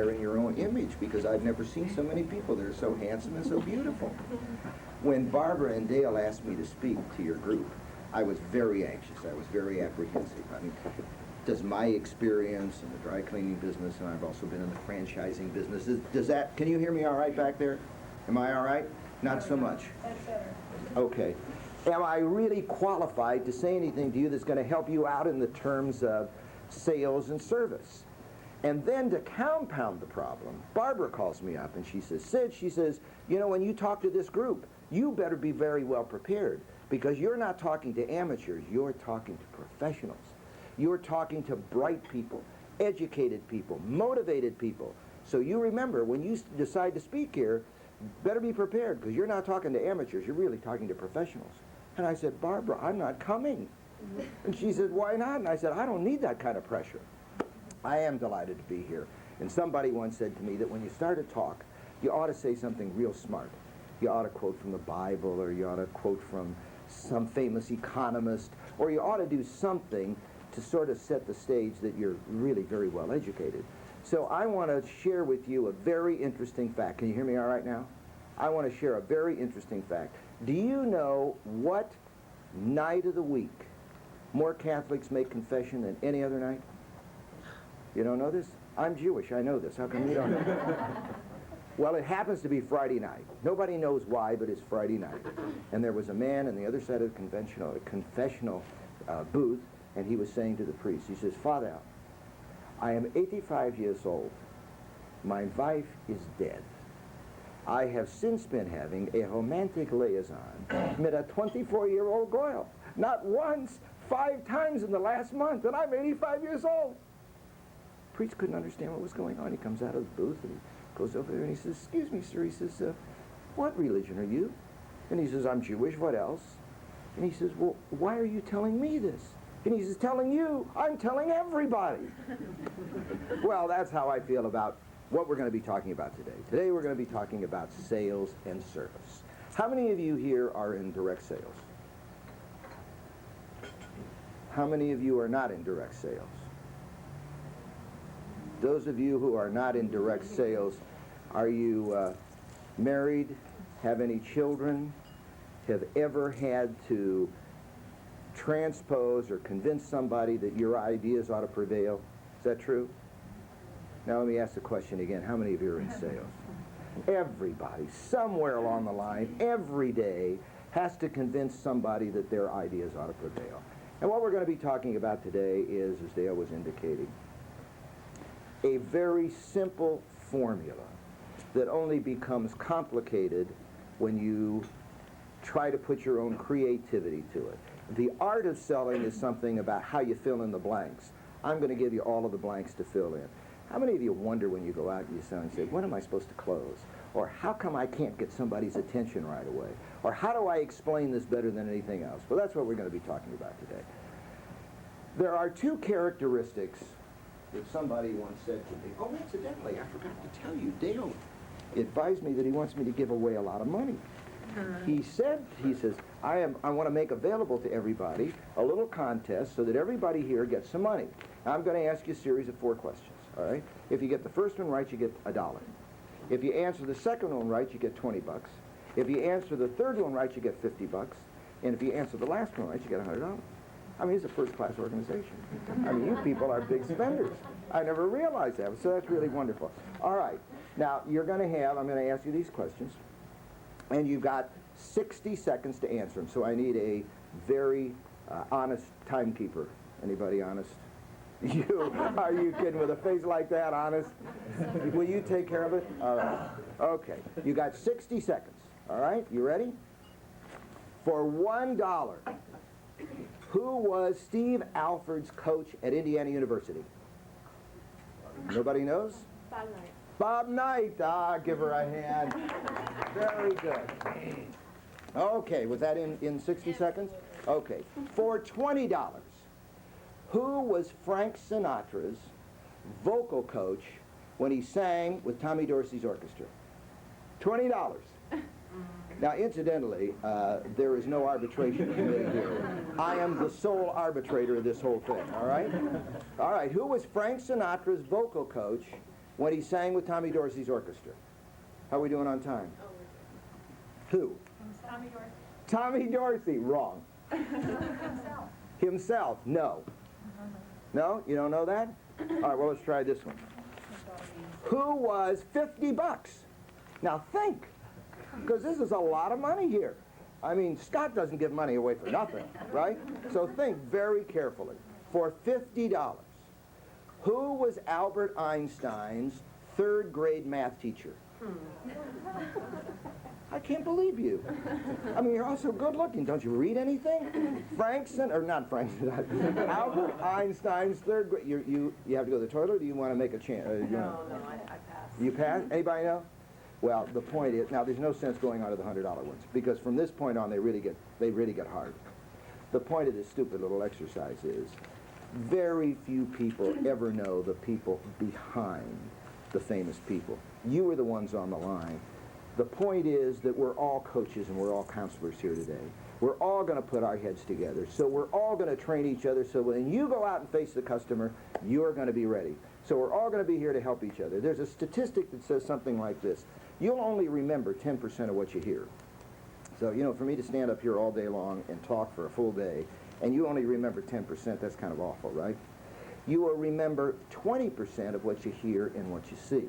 in your own image, because I've never seen so many people that are so handsome and so beautiful. When Barbara and Dale asked me to speak to your group, I was very anxious. I was very apprehensive. I mean, does my experience in the dry cleaning business, and I've also been in the franchising business, does that, can you hear me all right back there? Am I all right? Not so much. That's better. Okay. Am I really qualified to say anything to you that's going to help you out in the terms of sales and service? And then to compound the problem, Barbara calls me up and she says, Sid, she says, you know, when you talk to this group, you better be very well prepared, because you're not talking to amateurs, you're talking to professionals. You're talking to bright people, educated people, motivated people. So you remember, when you decide to speak here, better be prepared, because you're not talking to amateurs, you're really talking to professionals. And I said, Barbara, I'm not coming. And she said, why not? And I said, I don't need that kind of pressure. I am delighted to be here. And somebody once said to me that when you start a talk, you ought to say something real smart. You ought to quote from the Bible, or you ought to quote from some famous economist, or you ought to do something to sort of set the stage that you're really very well educated. So I want to share with you a very interesting fact. Can you hear me all right now? I want to share a very interesting fact. Do you know what night of the week more Catholics make confession than any other night? You don't know this? I'm Jewish, I know this. How come you don't know? Well, it happens to be Friday night. Nobody knows why, but it's Friday night. And there was a man on the other side of the confessional booth, and he was saying to the priest, he says, Father, I am 85 years old. My wife is dead. I have since been having a romantic liaison with a 24-year-old girl. Not once, 5 times in the last month, and I'm 85 years old. The priest couldn't understand what was going on. He comes out of the booth and he goes over there and he says, excuse me, sir. He says, what religion are you? And he says, I'm Jewish. What else? And he says, well, why are you telling me this? And he says, telling you, I'm telling everybody. Well, that's how I feel about what we're going to be talking about today. Today we're going to be talking about sales and service. How many of you here are in direct sales? How many of you are not in direct sales? Those of you who are not in direct sales, are you married, have any children, have ever had to transpose or convince somebody that your ideas ought to prevail? Is that true? Now let me ask the question again. How many of you are in sales? Everybody, somewhere along the line, every day, has to convince somebody that their ideas ought to prevail. And what we're going to be talking about today is, as Dale was indicating, a very simple formula that only becomes complicated when you try to put your own creativity to it. The art of selling is something about how you fill in the blanks. I'm going to give you all of the blanks to fill in. How many of you wonder when you go out and you sell and say, when am I supposed to close? Or how come I can't get somebody's attention right away? Or how do I explain this better than anything else? Well, that's what we're going to be talking about today. There are 2 characteristics that somebody once said to me. Oh, incidentally, I forgot to tell you, Dale advised me that he wants me to give away a lot of money. He says, I want to make available to everybody a little contest so that everybody here gets some money. Now, I'm going to ask you a series of 4 questions, all right? If you get the first one right, you get $1. If you answer the second one right, you get 20 bucks. If you answer the third one right, you get 50 bucks. And if you answer the last one right, you get $100. I mean, it's a first-class organization. I mean, you people are big spenders. I never realized that, so that's really wonderful. All right, now I'm going to ask you these questions, and you've got 60 seconds to answer them, so I need a very honest timekeeper. Anybody honest? You, are you kidding? With a face like that, honest? Will you take care of it? All right. Okay, you got 60 seconds, all right? You ready? For $1, who was Steve Alford's coach at Indiana University? Nobody knows? Bob Knight. Bob Knight. Ah, give her a hand. Very good. Okay, was that in 60 seconds? Okay. For $20, who was Frank Sinatra's vocal coach when he sang with Tommy Dorsey's orchestra? $20. Now, incidentally, there is no arbitration committee here. I am the sole arbitrator of this whole thing, all right? All right, who was Frank Sinatra's vocal coach when he sang with Tommy Dorsey's orchestra? How are we doing on time? Who? Tommy Dorsey. Tommy Dorsey. Wrong. Himself. Himself. No. No? You don't know that? All right, well, let's try this one. Who was $50? Now think, because this is a lot of money here. I mean, Scott doesn't give money away for nothing, right? So think very carefully. For $50, who was Albert Einstein's third grade math teacher? I can't believe you. I mean, you're also good looking. Don't you read anything? Albert Einstein's third grade. You have to go to the toilet, or do you want to make a chance? No, I pass. You pass? Anybody know? Well, the point is, now there's no sense going on to the $100 ones, because from this point on they really get hard. The point of this stupid little exercise is, very few people ever know the people behind the famous people. You are the ones on the line. The point is that we're all coaches and we're all counselors here today. We're all going to put our heads together. So we're all going to train each other so when you go out and face the customer, you're going to be ready. So we're all going to be here to help each other. There's a statistic that says something like this. You'll only remember 10% of what you hear. So, you know, for me to stand up here all day long and talk for a full day, and you only remember 10%, that's kind of awful, right? You will remember 20% of what you hear and what you see.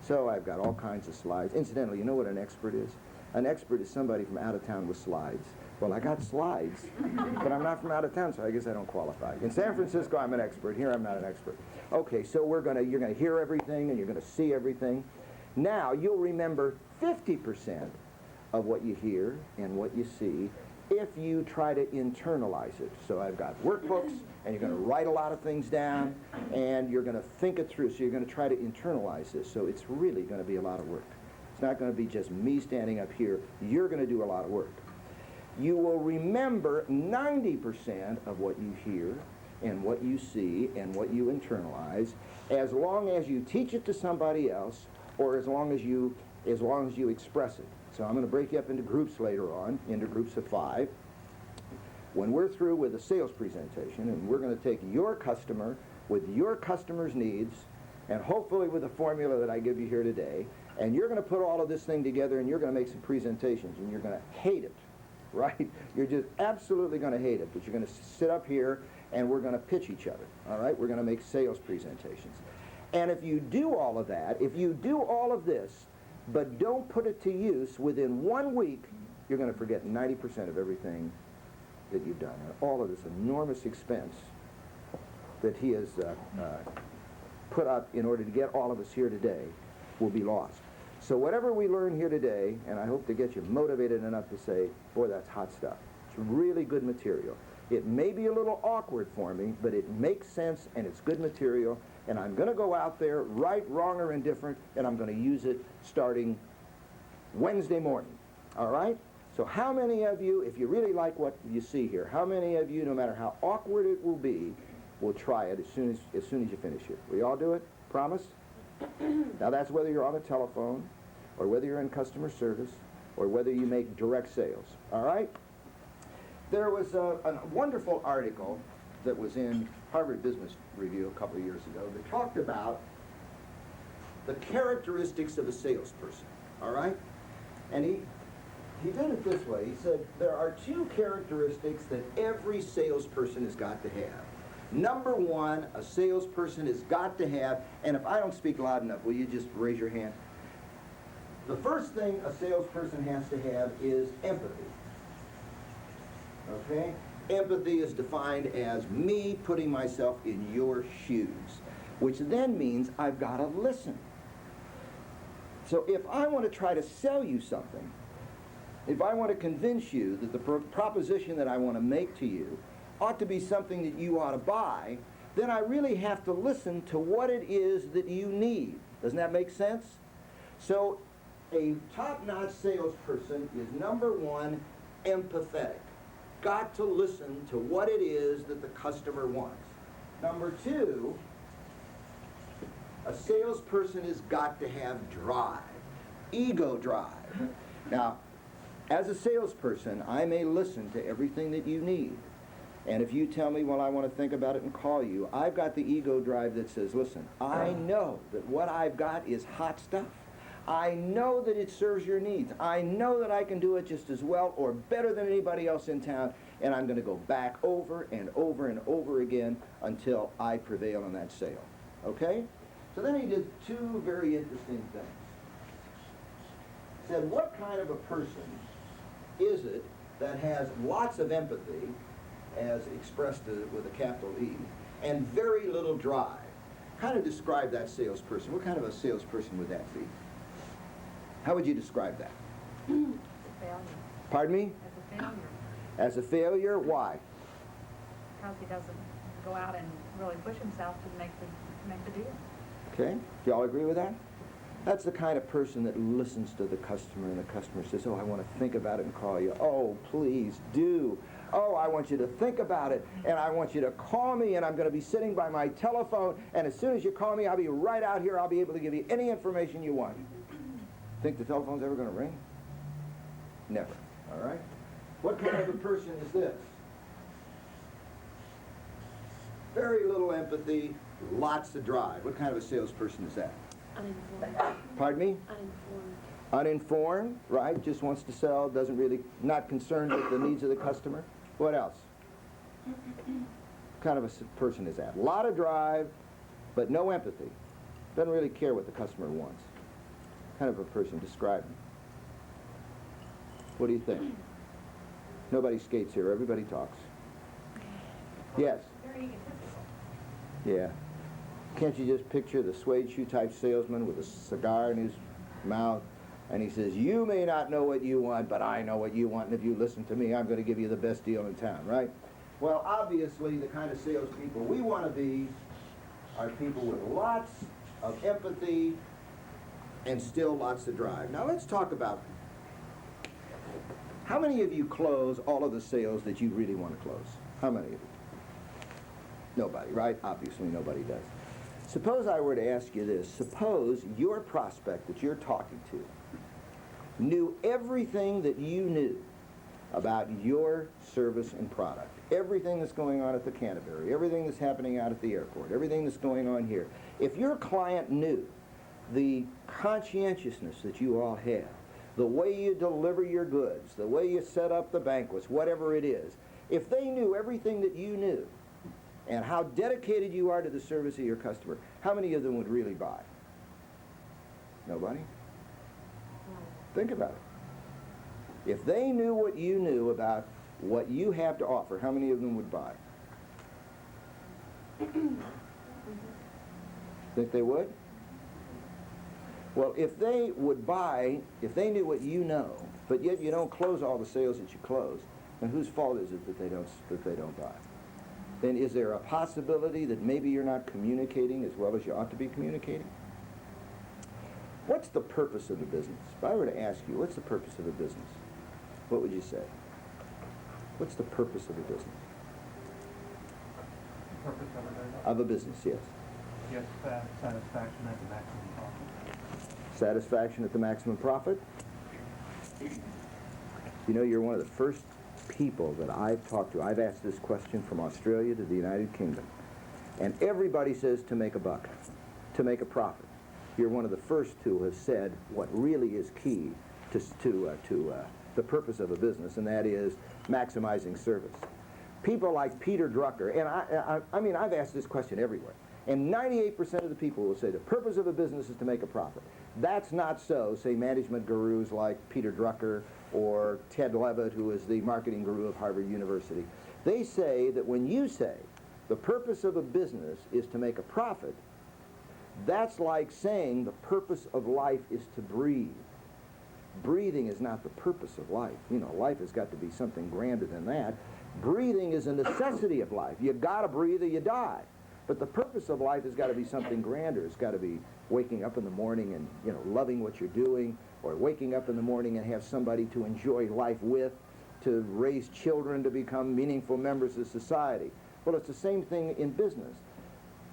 So I've got all kinds of slides. Incidentally, you know what an expert is? An expert is somebody from out of town with slides. Well, I got slides, but I'm not from out of town, so I guess I don't qualify. In San Francisco, I'm an expert. Here, I'm not an expert. Okay, so you're going to hear everything and you're going to see everything. Now, you'll remember 50% of what you hear and what you see if you try to internalize it. So I've got workbooks, and you're going to write a lot of things down, and you're going to think it through. So you're going to try to internalize this. So it's really going to be a lot of work. It's not going to be just me standing up here. You're going to do a lot of work. You will remember 90% of what you hear and what you see and what you internalize, as long as you teach it to somebody else, or as long as you express it. So I'm going to break you up into groups later on, into groups of 5. When we're through with a sales presentation, and we're going to take your customer with your customer's needs, and hopefully with the formula that I give you here today, and you're going to put all of this thing together, and you're going to make some presentations, and you're going to hate it, right? You're just absolutely going to hate it, but you're going to sit up here, and we're going to pitch each other, all right? We're going to make sales presentations. And if you do all of that, if you do all of this, but don't put it to use, within 1 week, you're going to forget 90% of everything that you've done. And all of this enormous expense that he has put up in order to get all of us here today will be lost. So whatever we learn here today, and I hope to get you motivated enough to say, boy, that's hot stuff. It's really good material. It may be a little awkward for me, but it makes sense and it's good material. And I'm going to go out there, right, wrong, or indifferent, and I'm going to use it starting Wednesday morning. All right? So how many of you, if you really like what you see here, how many of you, no matter how awkward it will be, will try it as soon as you finish it? Will you all do it? Promise? Now that's whether you're on the telephone, or whether you're in customer service, or whether you make direct sales. All right? There was a wonderful article that was in Harvard Business Review a couple of years ago that talked about the characteristics of a salesperson, all right? And he did it this way. He said, there are 2 characteristics that every salesperson has got to have. Number 1, a salesperson has got to have, and if I don't speak loud enough, will you just raise your hand? The first thing a salesperson has to have is empathy, okay? Empathy is defined as me putting myself in your shoes, which then means I've got to listen. So if I want to try to sell you something, if I want to convince you that the proposition that I want to make to you ought to be something that you ought to buy, then I really have to listen to what it is that you need. Doesn't that make sense? So a top-notch salesperson is, number 1, empathetic. Got to listen to what it is that the customer wants. Number 2, a salesperson has got to have drive, ego drive. Now, as a salesperson, I may listen to everything that you need, And if you tell me, well, I want to think about it and call you, I've got the ego drive that says, listen, I know that what I've got is hot stuff. I know that it serves your needs. I know that I can do it just as well or better than anybody else in town, and I'm going to go back over and over and over again until I prevail on that sale. Okay? So then he did two very interesting things. He said, what kind of a person is it that has lots of empathy, as expressed with a capital E, and very little drive? Kind of describe that salesperson. What kind of a salesperson would that be? How would you describe that? As a failure. Pardon me? As a failure. As a failure? Why? Because he doesn't go out and really push himself to make the deal. Okay? Do y'all agree with that? That's the kind of person that listens to the customer, and the customer says, oh, I want to think about it and call you. Oh, please do. Oh, I want you to think about it, and I want you to call me, and I'm going to be sitting by my telephone, and as soon as you call me, I'll be right out here. I'll be able to give you any information you want. Think the telephone's ever going to ring? Never. All right? What kind of a person is this? Very little empathy, lots of drive. What kind of a salesperson is that? Uninformed. Pardon me? Uninformed. Uninformed, right? Just wants to sell, doesn't really, not concerned with the needs of the customer. What else? What kind of a person is that? A lot of drive, but no empathy. Doesn't really care what the customer wants. What kind of a person? Describe him. What do you think? Nobody skates here. Everybody talks. Yes. Very egotistical. Yeah. Can't you just picture the suede shoe type salesman with a cigar in his mouth, and he says, you may not know what you want, but I know what you want, and if you listen to me, I'm going to give you the best deal in town, right? Well, obviously, the kind of salespeople we want to be are people with lots of empathy and still lots of drive. Now, let's talk about how many of you close all of the sales that you really want to close? How many of you? Nobody, right? Obviously, nobody does. Suppose I were to ask you this. Suppose your prospect that you're talking to knew everything that you knew about your service and product. Everything that's going on at the Canterbury, everything that's happening out at the airport, everything that's going on here. If your client knew the conscientiousness that you all have, the way you deliver your goods, the way you set up the banquets, whatever it is, if they knew everything that you knew, and how dedicated you are to the service of your customer, how many of them would really buy? Nobody? Think about it. If they knew what you knew about what you have to offer, how many of them would buy? Think they would? Well, if they would buy, if they knew what you know, but yet you don't close all the sales that you close, then whose fault is it that they don't buy? Then is there a possibility that maybe you're not communicating as well as you ought to be communicating? What's the purpose of a business? If I were to ask you, what's the purpose of a business? What would you say? What's the purpose of a business? Purpose of a business? Of a business, yes. Yes, satisfaction at the maximum profit. Satisfaction at the maximum profit? You know, you're one of the first people that I've talked to. I've asked this question from Australia to the United Kingdom. And everybody says to make a buck, to make a profit. You're one of the first to have said what really is key to the purpose of a business, and that is maximizing service. People like Peter Drucker, and I mean, I've asked this question everywhere, and 98% of the people will say the purpose of a business is to make a profit. That's not so, say, management gurus like Peter Drucker or Ted Levitt, who is the marketing guru of Harvard University. They say that when you say the purpose of a business is to make a profit, that's like saying the purpose of life is to breathe. Breathing is not the purpose of life. You know, life has got to be something grander than that. Breathing is a necessity of life. You got to breathe or you die. But the purpose of life has got to be something grander. It's got to be waking up in the morning and, you know, loving what you're doing, or waking up in the morning and have somebody to enjoy life with, to raise children to become meaningful members of society. Well, it's the same thing in business.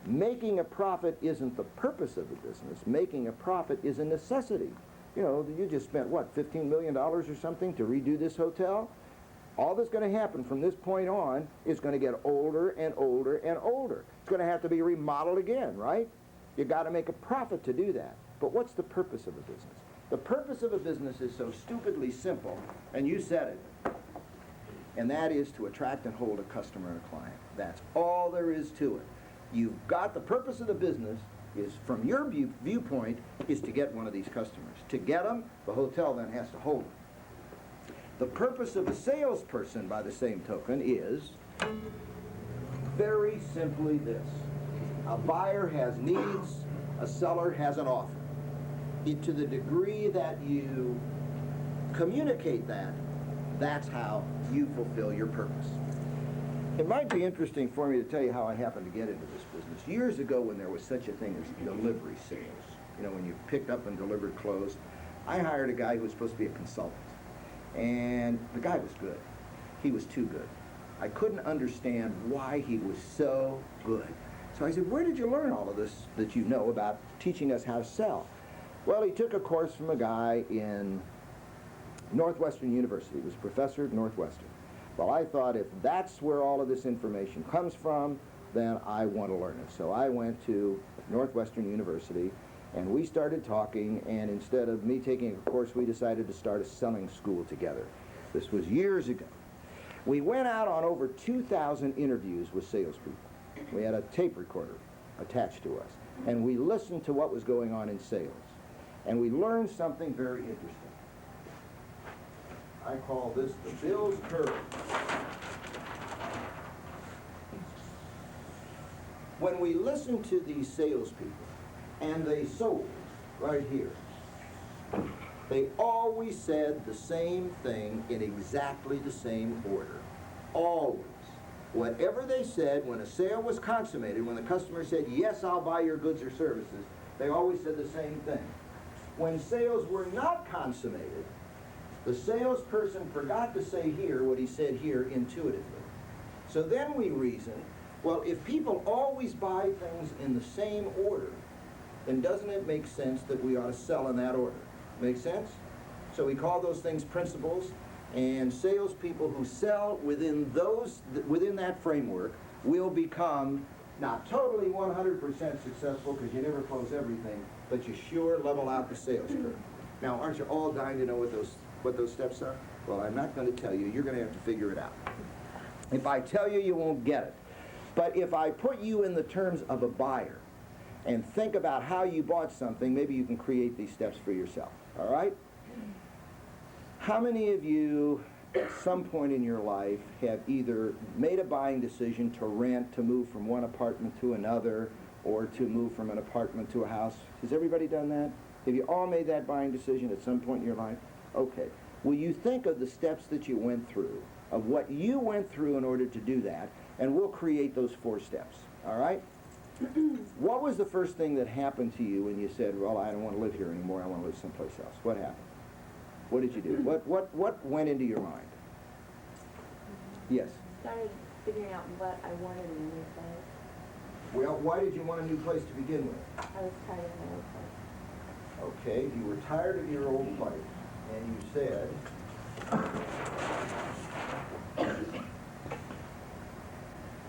Making a profit isn't the purpose of the business. Making a profit is a necessity. You know, you just spent, what, $15 million or something to redo this hotel? All that's going to happen from this point on is going to get older and older and older. It's going to have to be remodeled again, right? You've got to make a profit to do that. But what's the purpose of a business? The purpose of a business is so stupidly simple, and you said it, and that is to attract and hold a customer and a client. That's all there is to it. You've got the purpose of the business is, from your viewpoint, is to get one of these customers. To get them, the hotel then has to hold them. The purpose of a salesperson, by the same token, is very simply this. A buyer has needs, a seller has an offer. To the degree that you communicate that, that's how you fulfill your purpose. It might be interesting for me to tell you how I happened to get into this business. Years ago, when there was such a thing as delivery sales, when you picked up and delivered clothes, I hired a guy who was supposed to be a consultant. And the guy was good. He was too good. I couldn't understand why he was so good. So I said, where did you learn all of this that you know about teaching us how to sell? Well, he took a course from a guy in Northwestern University. He was a professor at Northwestern. Well, I thought if that's where all of this information comes from, then I want to learn it. So I went to Northwestern University, and we started talking, and instead of me taking a course, we decided to start a selling school together. This was years ago. We went out on over 2,000 interviews with salespeople. We had a tape recorder attached to us, and we listened to what was going on in sales. And we learned something very interesting. I call this the Bill's curve. When we listened to these salespeople, and they sold right here, they always said the same thing in exactly the same order. Always. Whatever they said, when a sale was consummated, when the customer said, yes, I'll buy your goods or services, they always said the same thing. When sales were not consummated, the salesperson forgot to say here what he said here intuitively. So then we reasoned, well, if people always buy things in the same order, then doesn't it make sense that we ought to sell in that order? Make sense? So we call those things principles, and salespeople who sell within that framework will become not totally 100% successful, because you never close everything, but you sure level out the sales curve. Now, aren't you all dying to know what those steps are? Well, I'm not going to tell you. You're going to have to figure it out. If I tell you, you won't get it. But if I put you in the terms of a buyer and think about how you bought something, maybe you can create these steps for yourself. All right? How many of you at some point in your life have either made a buying decision to rent, to move from one apartment to another, or to move from an apartment to a house? Has everybody done that? Have you all made that buying decision at some point in your life? Okay. Will you think of the steps that you went through, of what you went through in order to do that, and we'll create those 4 steps. All right? What was the first thing that happened to you when you said, well, I don't want to live here anymore, I want to live someplace else? What happened? What did you do? What went into your mind? Yes? Started figuring out what I wanted in a new place. Well, why did you want a new place to begin with? I was tired of my old place. Okay, you were tired of your old place, and you said,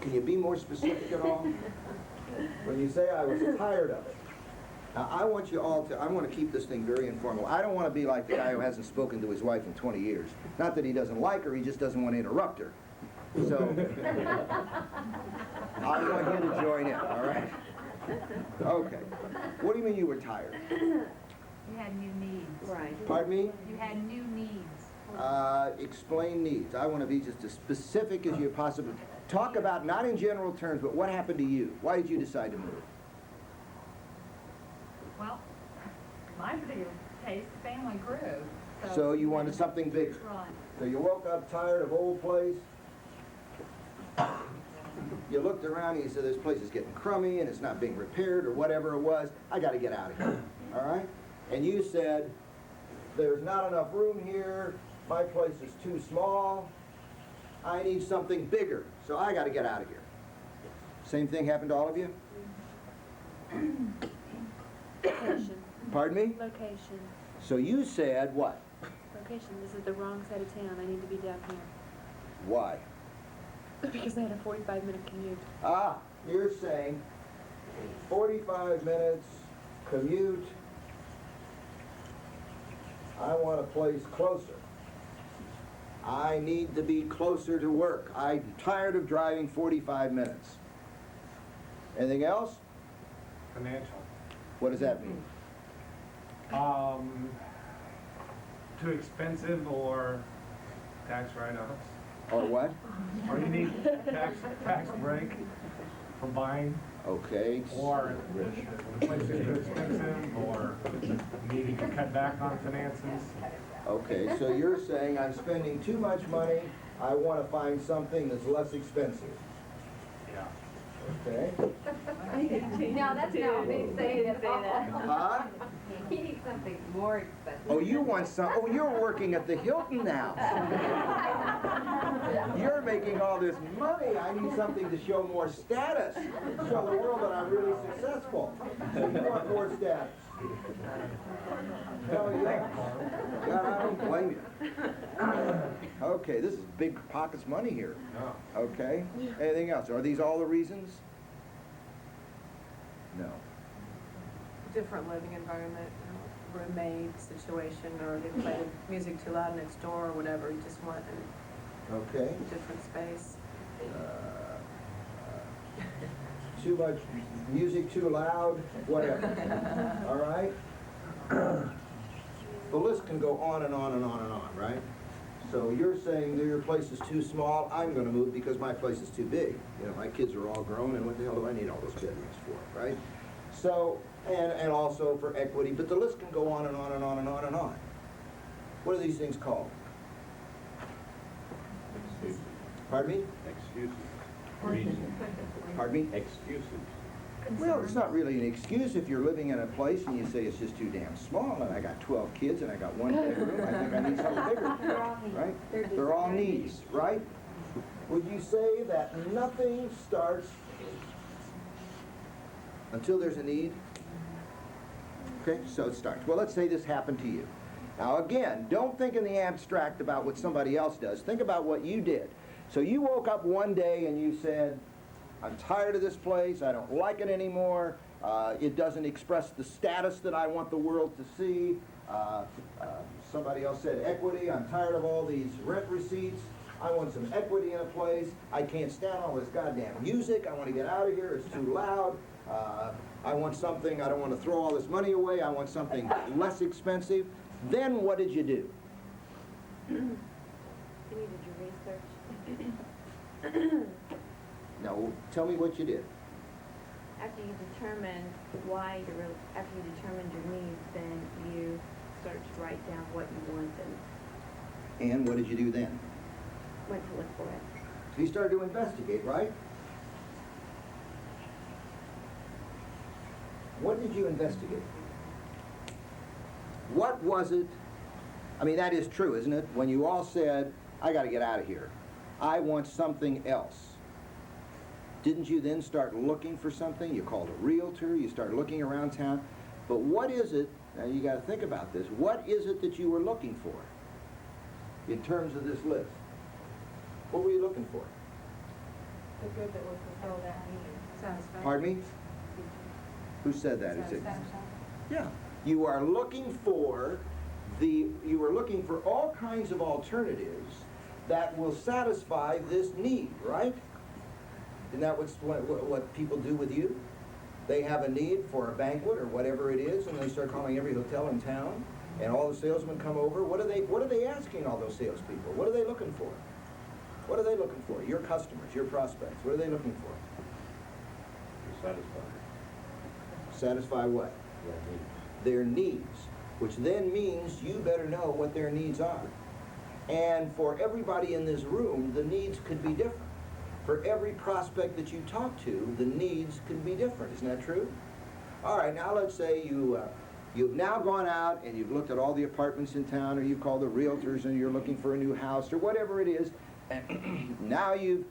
can you be more specific at all? When you say I was tired of it. Now, I want to keep this thing very informal. I don't want to be like the guy who hasn't spoken to his wife in 20 years. Not that he doesn't like her, he just doesn't want to interrupt her. So, I want you to join in, all right? Okay. What do you mean you were tired? You had new needs. Right. Pardon me? You had new needs. Explain needs. I want to be just as specific as you possibly can. Talk about, not in general terms, but what happened to you? Why did you decide to move? Well, my particular case, the family grew. So you wanted something bigger. Right. So you woke up tired of old place. You looked around and you said, this place is getting crummy and it's not being repaired or whatever it was. I got to get out of here. All right? And you said, there's not enough room here. My place is too small. I need something bigger. So I got to get out of here. Same thing happened to all of you? Location. Pardon me? Location. So you said what? Location. This is the wrong side of town. I need to be down here. Why? Because I had a 45-minute commute. Ah, you're saying 45 minutes commute. I want a place closer. I need to be closer to work. I'm tired of driving 45 minutes. Anything else? Financial. What does that mean? Too expensive or tax write-offs. Or what? Or you need tax break for buying, Okay. or the place is too expensive, or needing to cut back on finances. Okay, so you're saying I'm spending too much money, I want to find something that's less expensive. Yeah. Okay? No, that's not me saying it all. Huh? He needs something more expensive. Oh, you want some, oh, you're working at the Hilton now. You're making all this money. I need something to show more status. Show the world that I'm really successful. So you want more status. Hell yeah. God, I don't blame you. Okay, this is big pockets money here. No. Okay. Anything else? Are these all the reasons? No. Different living environment, roommate situation, or they play music too loud next door or whatever. You just want Okay. a different space. Too much music, too loud, whatever. All right? The list can go on and on and on and on, right? So you're saying that your place is too small, I'm gonna move because my place is too big. You know, my kids are all grown, and what the hell do I need all those bedrooms for, right? So, and also for equity, but the list can go on and on and on and on and on. What are these things called? Excuses. Pardon me? Excuses. Reasons. Pardon me? Excuses. Well, it's not really an excuse if you're living in a place and you say it's just too damn small, and I got 12 kids and I got one bedroom, I think I need something bigger, right? They're all needs, right? Would you say that nothing starts until there's a need? Okay, so it starts. Well, let's say this happened to you. Now again, don't think in the abstract about what somebody else does. Think about what you did. So you woke up one day and you said, I'm tired of this place, I don't like it anymore, it doesn't express the status that I want the world to see. Somebody else said equity, I'm tired of all these rent receipts, I want some equity in a place, I can't stand all this goddamn music, I want to get out of here, it's too loud, I want something, I don't want to throw all this money away, I want something less expensive. Then what did you do? You needed your research. Now, tell me what you did. After you determined after you determined your needs, then you started to write down what you wanted. And what did you do then? Went to look for it. So you started to investigate, right? What did you investigate? What was it? I mean, that is true, isn't it? When you all said, I got to get out of here. I want something else. Didn't you then start looking for something? You called a realtor, you started looking around town. But what is it, now you got to think about this, what is it that you were looking for in terms of this list? What were you looking for? The good that would fulfill that need. Satisfaction. Pardon me? Who said that? Who said- Satisfaction. Yeah. You are looking for all kinds of alternatives that will satisfy this need, right? Isn't that what people do with you? They have a need for a banquet or whatever it is, and they start calling every hotel in town, and all the salesmen come over. What are they asking all those salespeople? What are they looking for? What are they looking for? Your customers, your prospects, what are they looking for? You're satisfied. Satisfy what? Their needs, which then means you better know what their needs are. And for everybody in this room, the needs could be different. For every prospect that you talk to, the needs can be different. Isn't that true? All right, now let's say you've now gone out and you've looked at all the apartments in town, or you've called the realtors and you're looking for a new house or whatever it is, and now you've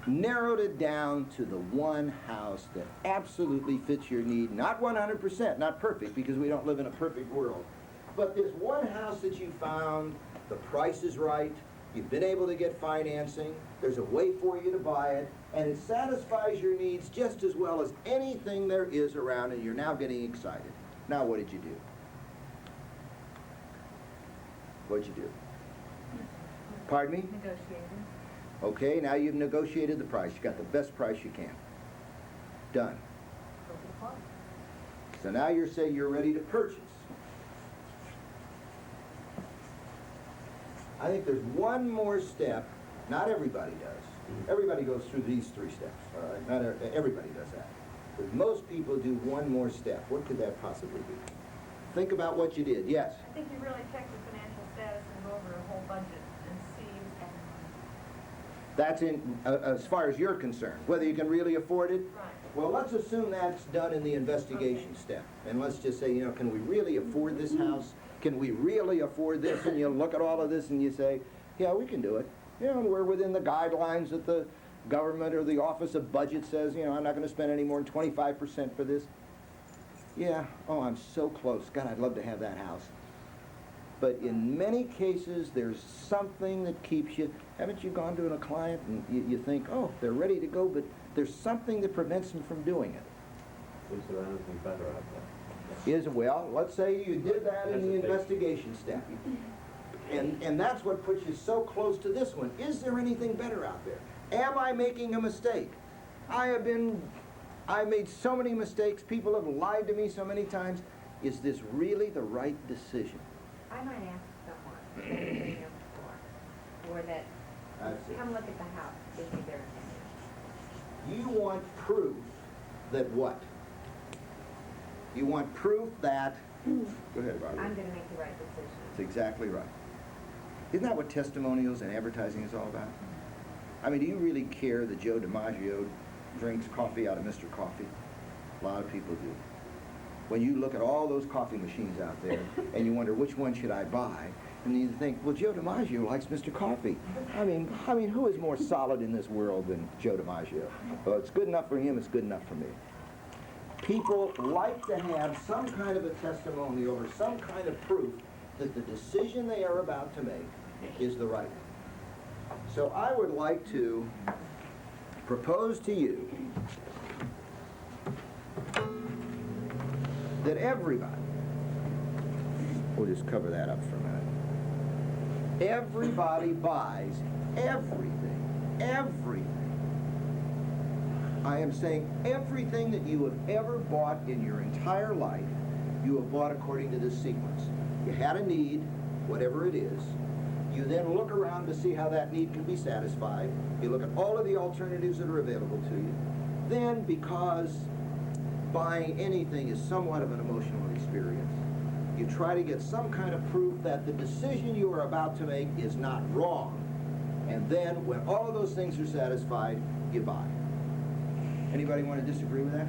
narrowed it down to the one house that absolutely fits your need. Not 100%, not perfect, because we don't live in a perfect world. But this one house that you found, the price is right, you've been able to get financing, there's a way for you to buy it, and it satisfies your needs just as well as anything there is around, and you're now getting excited. Now what did you do? What'd you do? Pardon me? Negotiated. Okay, now you've negotiated the price. You got the best price you can. Done. Go to the club. So now you're saying you're ready to purchase. I think there's one more step. Not everybody does. Everybody goes through these 3 steps. All right, not everybody does that. But most people do one more step. What could that possibly be? Think about what you did. Yes. I think you really check the financial status and go over a whole budget and see. That's in as far as you're concerned, whether you can really afford it. Right. Well, let's assume that's done in the investigation step. And let's just say, can we really afford this house? Can we really afford this? And you look at all of this and you say, yeah, we can do it. We're within the guidelines that the government or the Office of Budget says, I'm not going to spend any more than 25% for this. Yeah, oh, I'm so close. God, I'd love to have that house. But in many cases, there's something that keeps you. Haven't you gone to a client and you think, oh, they're ready to go, but there's something that prevents them from doing it? Is there anything better out there? Well, let's say you did that in the investigation step. And that's what puts you so close to this one. Is there anything better out there? Am I making a mistake? I made so many mistakes. People have lied to me so many times. Is this really the right decision? I might ask someone that has been here before, or that, That's it. come look at the house, give me their opinion. You want proof that what? You want proof that... Go ahead, Barbara. I'm gonna make the right decision. That's exactly right. Isn't that what testimonials and advertising is all about? I mean, do you really care that Joe DiMaggio drinks coffee out of Mr. Coffee? A lot of people do. When you look at all those coffee machines out there and you wonder which one should I buy, and you think, well, Joe DiMaggio likes Mr. Coffee. I mean, who is more solid in this world than Joe DiMaggio? Well, it's good enough for him, it's good enough for me. People like to have some kind of a testimony or some kind of proof that the decision they are about to make is the right one. So I would like to propose to you that everybody, we'll just cover that up for a minute, everybody buys everything, everything. I am saying everything that you have ever bought in your entire life, you have bought according to this sequence. You had a need, whatever it is. You then look around to see how that need can be satisfied. You look at all of the alternatives that are available to you. Then, because buying anything is somewhat of an emotional experience, you try to get some kind of proof that the decision you are about to make is not wrong. And then, when all of those things are satisfied, you buy. Anybody want to disagree with that?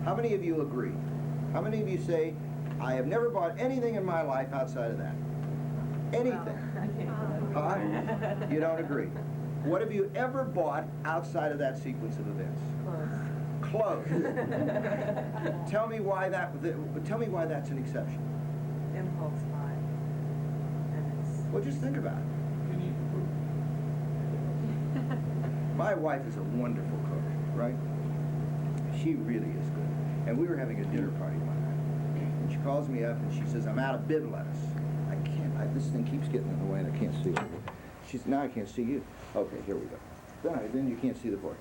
How many of you agree? How many of you say, I have never bought anything in my life outside of that? Anything. Huh? You don't agree. What have you ever bought outside of that sequence of events? Clothes. Tell me why that's an exception. Impulse buy. And it's Well, just think about it. You need proof. My wife is a wonderful cook, right? She really is good. And we were having a dinner party one night. And she calls me up and she says, I'm out of bib lettuce. This thing keeps getting in the way and I can't see it. She said, now I can't see you. Okay, here we go. Then you can't see the board.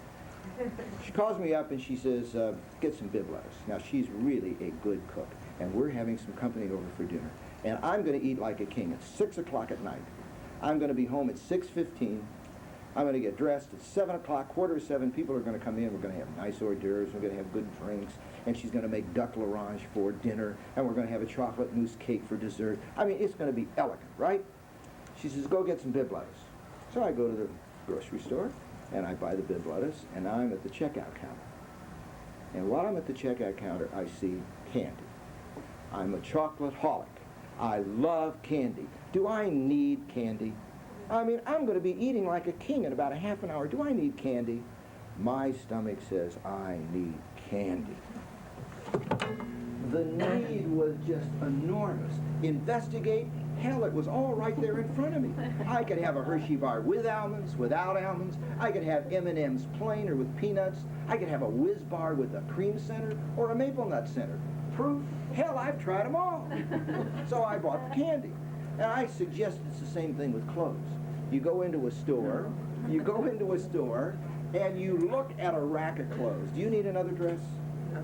She calls me up and she says, get some bib lettuce. Now, she's really a good cook. And we're having some company over for dinner. And I'm going to eat like a king. It's 6 o'clock at night. I'm going to be home at 6:15. I'm going to get dressed at 7 o'clock, 6:45. People are going to come in. We're going to have nice hors d'oeuvres. We're going to have good drinks. And she's going to make duck l'orange for dinner. And we're going to have a chocolate mousse cake for dessert. I mean, it's going to be elegant, right? She says, go get some bib lettuce. So I go to the grocery store, and I buy the bib lettuce, and I'm at the checkout counter. And while I'm at the checkout counter, I see candy. I'm a chocolate-holic. I love candy. Do I need candy? I mean, I'm going to be eating like a king in about a half an hour. Do I need candy? My stomach says I need candy. The need was just enormous. Investigate Hell, it was all right there in front of me. I could have a Hershey bar with almonds, without almonds. I could have M&M's plain or with peanuts. I could have a Whiz bar with a cream center or a maple nut center. Proof? Hell, I've tried them all. So I bought the candy. And I suggest it's the same thing with clothes. You go into a store, and you look at a rack of clothes. Do you need another dress? No.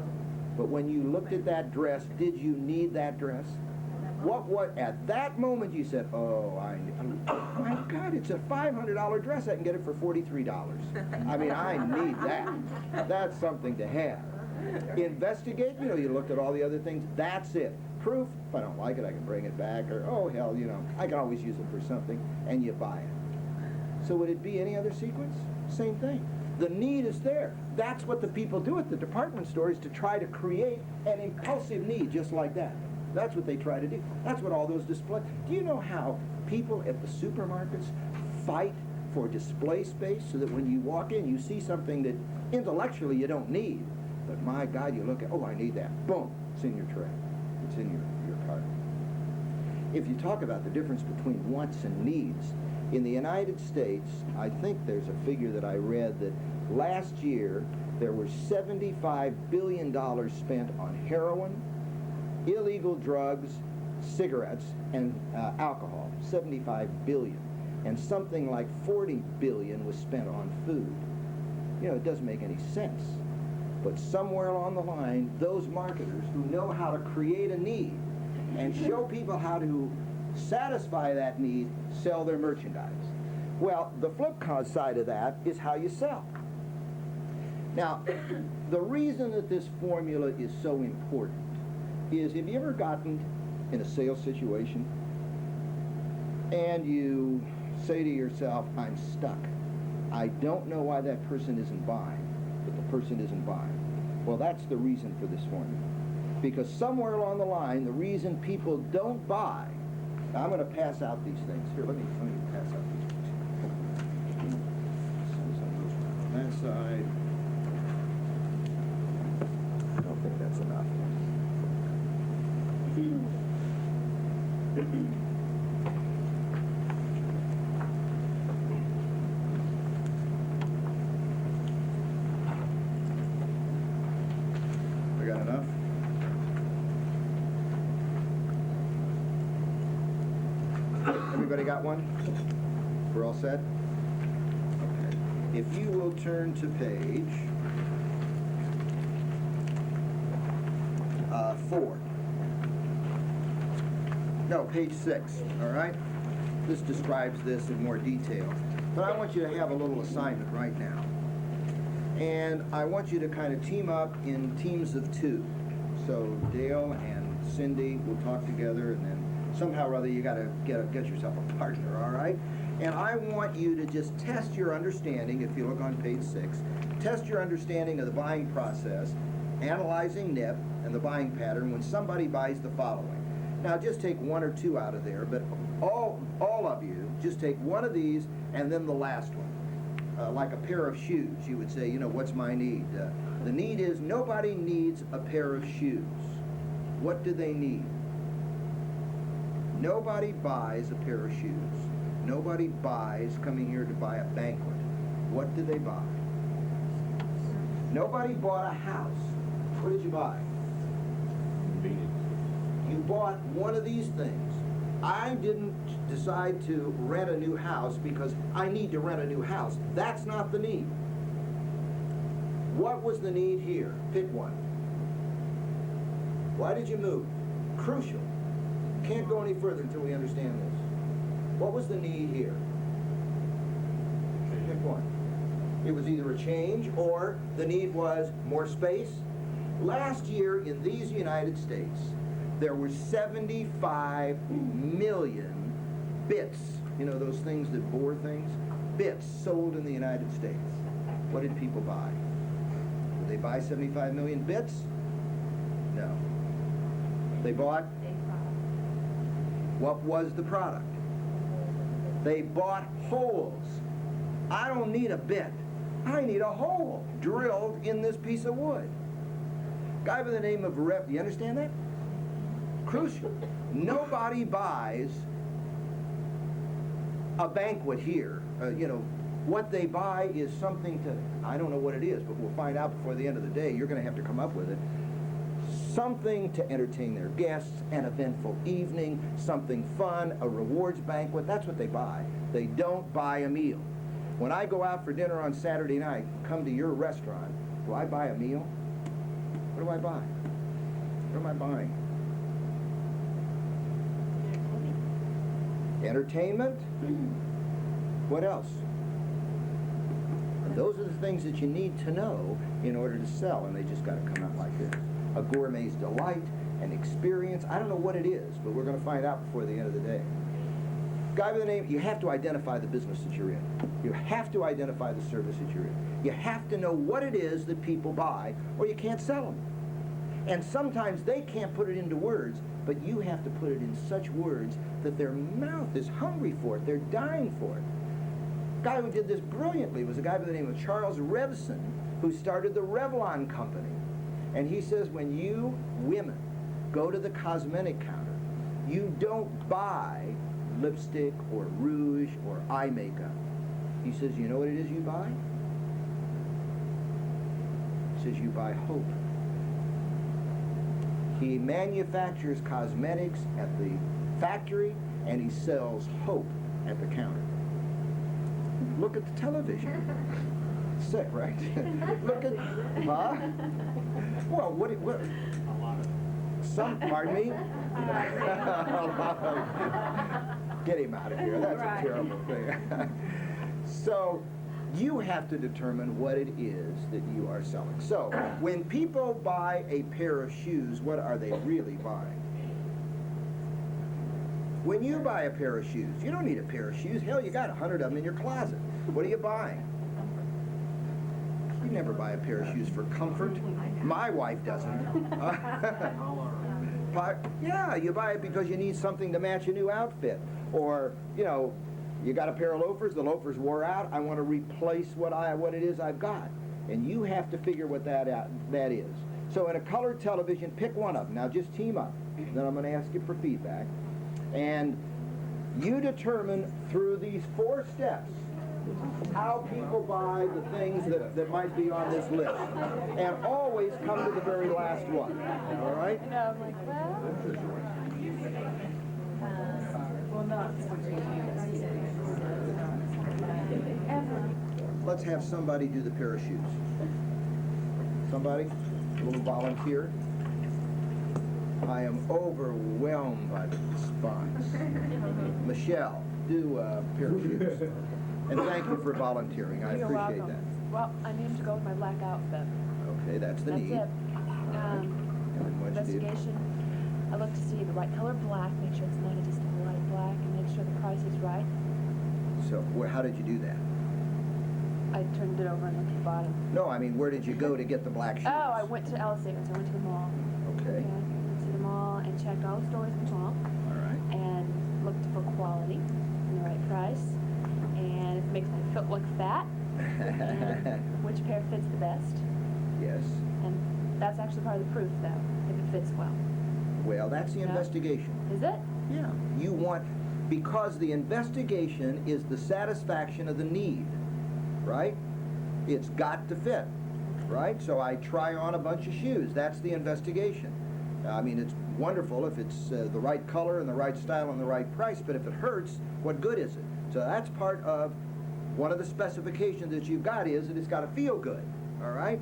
But when you looked at that dress, did you need that dress? What, at that moment you said, oh, my God, it's a $500 dress. I can get it for $43. I mean, I need that. That's something to have. Investigate, you looked at all the other things. That's it. Proof, if I don't like it, I can bring it back. Or, oh, hell, I can always use it for something. And you buy it. So would it be any other sequence? Same thing. The need is there. That's what the people do at the department stores, to try to create an impulsive need just like that. That's what they try to do. That's what all those display. Do you know how people at the supermarkets fight for display space so that when you walk in, you see something that intellectually you don't need, but my God, you look at, oh, I need that. Boom, it's in your tray. It's in your cart. If you talk about the difference between wants and needs, in the United States, I think there's a figure that I read that last year there were $75 billion spent on heroin, illegal drugs, cigarettes, and alcohol. 75 billion. And something like 40 billion was spent on food. It doesn't make any sense. But somewhere along the line, those marketers who know how to create a need and show people how to satisfy that need sell their merchandise. Well, the flip side of that is how you sell. Now, the reason that this formula is so important is, have you ever gotten in a sales situation and you say to yourself, I'm stuck. I don't know why that person isn't buying, but the person isn't buying. Well, that's the reason for this formula. Because somewhere along the line, the reason people don't buy, now I'm going to pass out these things. Here, let me pass out these things. On that side. I don't think that's enough. I got enough? Everybody got one? We're all set? Okay. If you will turn to page 4. No, page 6, all right? This describes this in more detail. But I want you to have a little assignment right now. And I want you to kind of team up in teams of 2. So Dale and Cindy will talk together, and then somehow or other you got to get yourself a partner, all right? And I want you to just test your understanding, if you look on page 6, test your understanding of the buying process, analyzing NIPP and the buying pattern when somebody buys the following. Now just take 1 or 2 out of there, but all of you, just take one of these and then the last one. Like a pair of shoes, you would say, what's my need? The need is nobody needs a pair of shoes. What do they need? Nobody buys a pair of shoes. Nobody buys coming here to buy a banquet. What do they buy? Nobody bought a house. What did you buy? You bought one of these things. I didn't decide to rent a new house because I need to rent a new house. That's not the need. What was the need here? Pick one. Why did you move? Crucial. Can't go any further until we understand this. What was the need here? Pick one. It was either a change or the need was more space. Last year in these United States, there were 75 million bits, those things that bore things, bits sold in the United States. What did people buy? Did they buy 75 million bits? No. They bought? What was the product? They bought holes. I don't need a bit. I need a hole drilled in this piece of wood. Guy by the name of you understand that? Crucial. Nobody buys a banquet here, what they buy is something to, I don't know what it is, but we'll find out before the end of the day. You're going to have to come up with it. Something to entertain their guests, an eventful evening, something fun, a rewards banquet. That's what they buy. They don't buy a meal. When I go out for dinner on Saturday night, come to your restaurant, do I buy a meal? What do I buy? What am I buying? Entertainment? What else? And those are the things that you need to know in order to sell, and they just got to come out like this. A gourmet's delight, an experience. I don't know what it is, but we're going to find out before the end of the day. Guy by the name, you have to identify the business that you're in. You have to identify the service that you're in. You have to know what it is that people buy, or you can't sell them. And sometimes they can't put it into words, but you have to put it in such words that their mouth is hungry for it. They're dying for it. The guy who did this brilliantly was a guy by the name of Charles Revson, who started the Revlon Company. And he says, when you women go to the cosmetic counter, you don't buy lipstick or rouge or eye makeup. He says, you know what it is you buy? He says, you buy hope. He manufactures cosmetics at the factory, and he sells hope at the counter. Look at the television. Sick, right? Look at, huh? Well, what? Some, pardon me? Get him out of here. That's a terrible thing. So, you have to determine what it is that you are selling. So, when people buy a pair of shoes, what are they really buying? When you buy a pair of shoes, you don't need a pair of shoes. Hell, you got 100 of them in your closet. What are you buying? You never buy a pair of shoes for comfort. My wife doesn't. Yeah, you buy it because you need something to match a new outfit. Or, you got a pair of loafers, the loafers wore out, I want to replace what it is I've got. And you have to figure what that is. So in a color television, pick one of them. Now just team up. Then I'm going to ask you for feedback. And you determine through these 4 steps how people buy the things that might be on this list. And always come to the very last one. All right? No, I'm like, well, not ever. Let's have somebody do the pair of shoes. Somebody? A little volunteer? I am overwhelmed by the response. Michelle, do a pair of shoes. And thank you for volunteering. I You're appreciate welcome. that. Well, I need to go with my black outfit. Okay, that's the need. That's it. And then what'd you do? Investigation. I look to see the right color black, make sure it's not just a light black, and make sure the price is right. So, how did you do that? I turned it over and looked at the bottom. No, I mean, where did you go to get the black shoes? Oh, I went to Alice Savings. I went to the mall. Okay. Went to the mall and checked all the stores in the mall All right. and looked for quality and the right price. And if it makes my foot look fat, and which pair fits the best. Yes. And that's actually part of the proof, though, if it fits well. Well, that's the Yeah. investigation. Is it? Yeah. You want, because the investigation is the satisfaction of the need, right? It's got to fit, right? So I try on a bunch of shoes. That's the investigation. I mean, it's wonderful if it's the right color and the right style and the right price, but if it hurts, what good is it? So that's part of one of the specifications that you've got is that it's got to feel good, all right?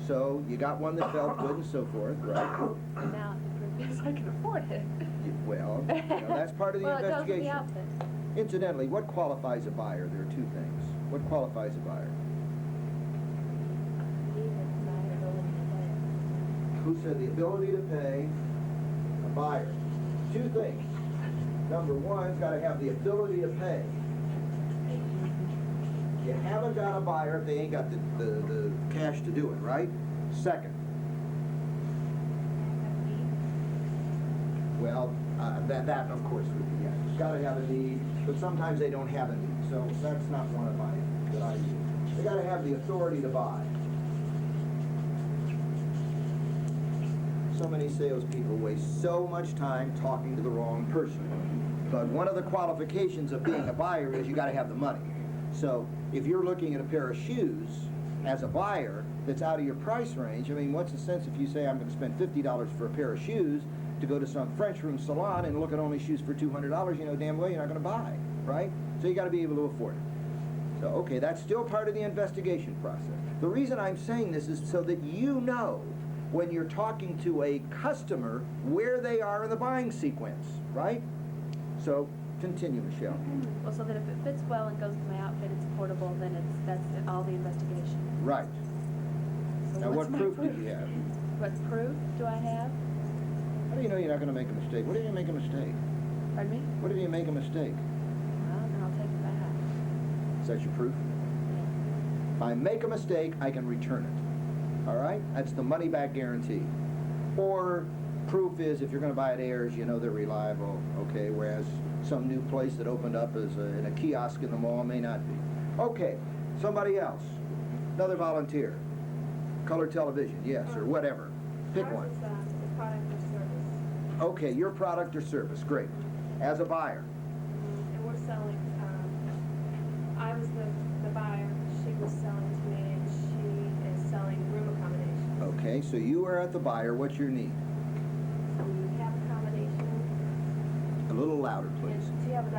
So you got one that felt good and so forth, right? Now, the proof is I can afford it. Well, that's part of the Well, it goes with investigation. the outfit. Incidentally, what qualifies a buyer? There are 2 things. What qualifies a buyer? Who said the ability to pay? A buyer. 2 things. Number 1, it's got to have the ability to pay. You haven't got a buyer if they ain't got the cash to do it, right? Second. Well, that of course would be, yeah. It's got to have a need, but sometimes they don't have a need, so that's not one of mine that I use. They got to have the authority to buy. So many salespeople waste so much time talking to the wrong person. But one of the qualifications of being a buyer is you got to have the money. So if you're looking at a pair of shoes as a buyer that's out of your price range, I mean, what's the sense if you say I'm going to spend $50 for a pair of shoes to go to some French room salon and look at only shoes for $200? You know damn well you're not going to buy, right? So you got to be able to afford it. So, okay, that's still part of the investigation process. The reason I'm saying this is so that you know when you're talking to a customer where they are in the buying sequence, right? So, continue, Michelle. Well, so that if it fits well and goes with my outfit, it's portable, then that's all the investigation. Right. So Now, what's what my proof did you have? What proof do I have? How do you know you're not going to make a mistake? What if you make a mistake? Pardon me? What if you make a mistake? Well, then I'll take it back. Is that your proof? If I make a mistake, I can return it. All right? That's the money back guarantee. Or proof is if you're going to buy at Ayers, you know they're reliable, okay, whereas some new place that opened up as in a kiosk in the mall may not be. Okay, somebody else. Another volunteer. Color television, yes, or whatever. Pick one. Ours is a product or service, Okay, your product or service, great. As a buyer. and we're selling, I was the buyer, she was selling to me, and she is selling room accommodations. Okay, so you are at the buyer. What's your need? We have accommodation, A little louder, and please. to have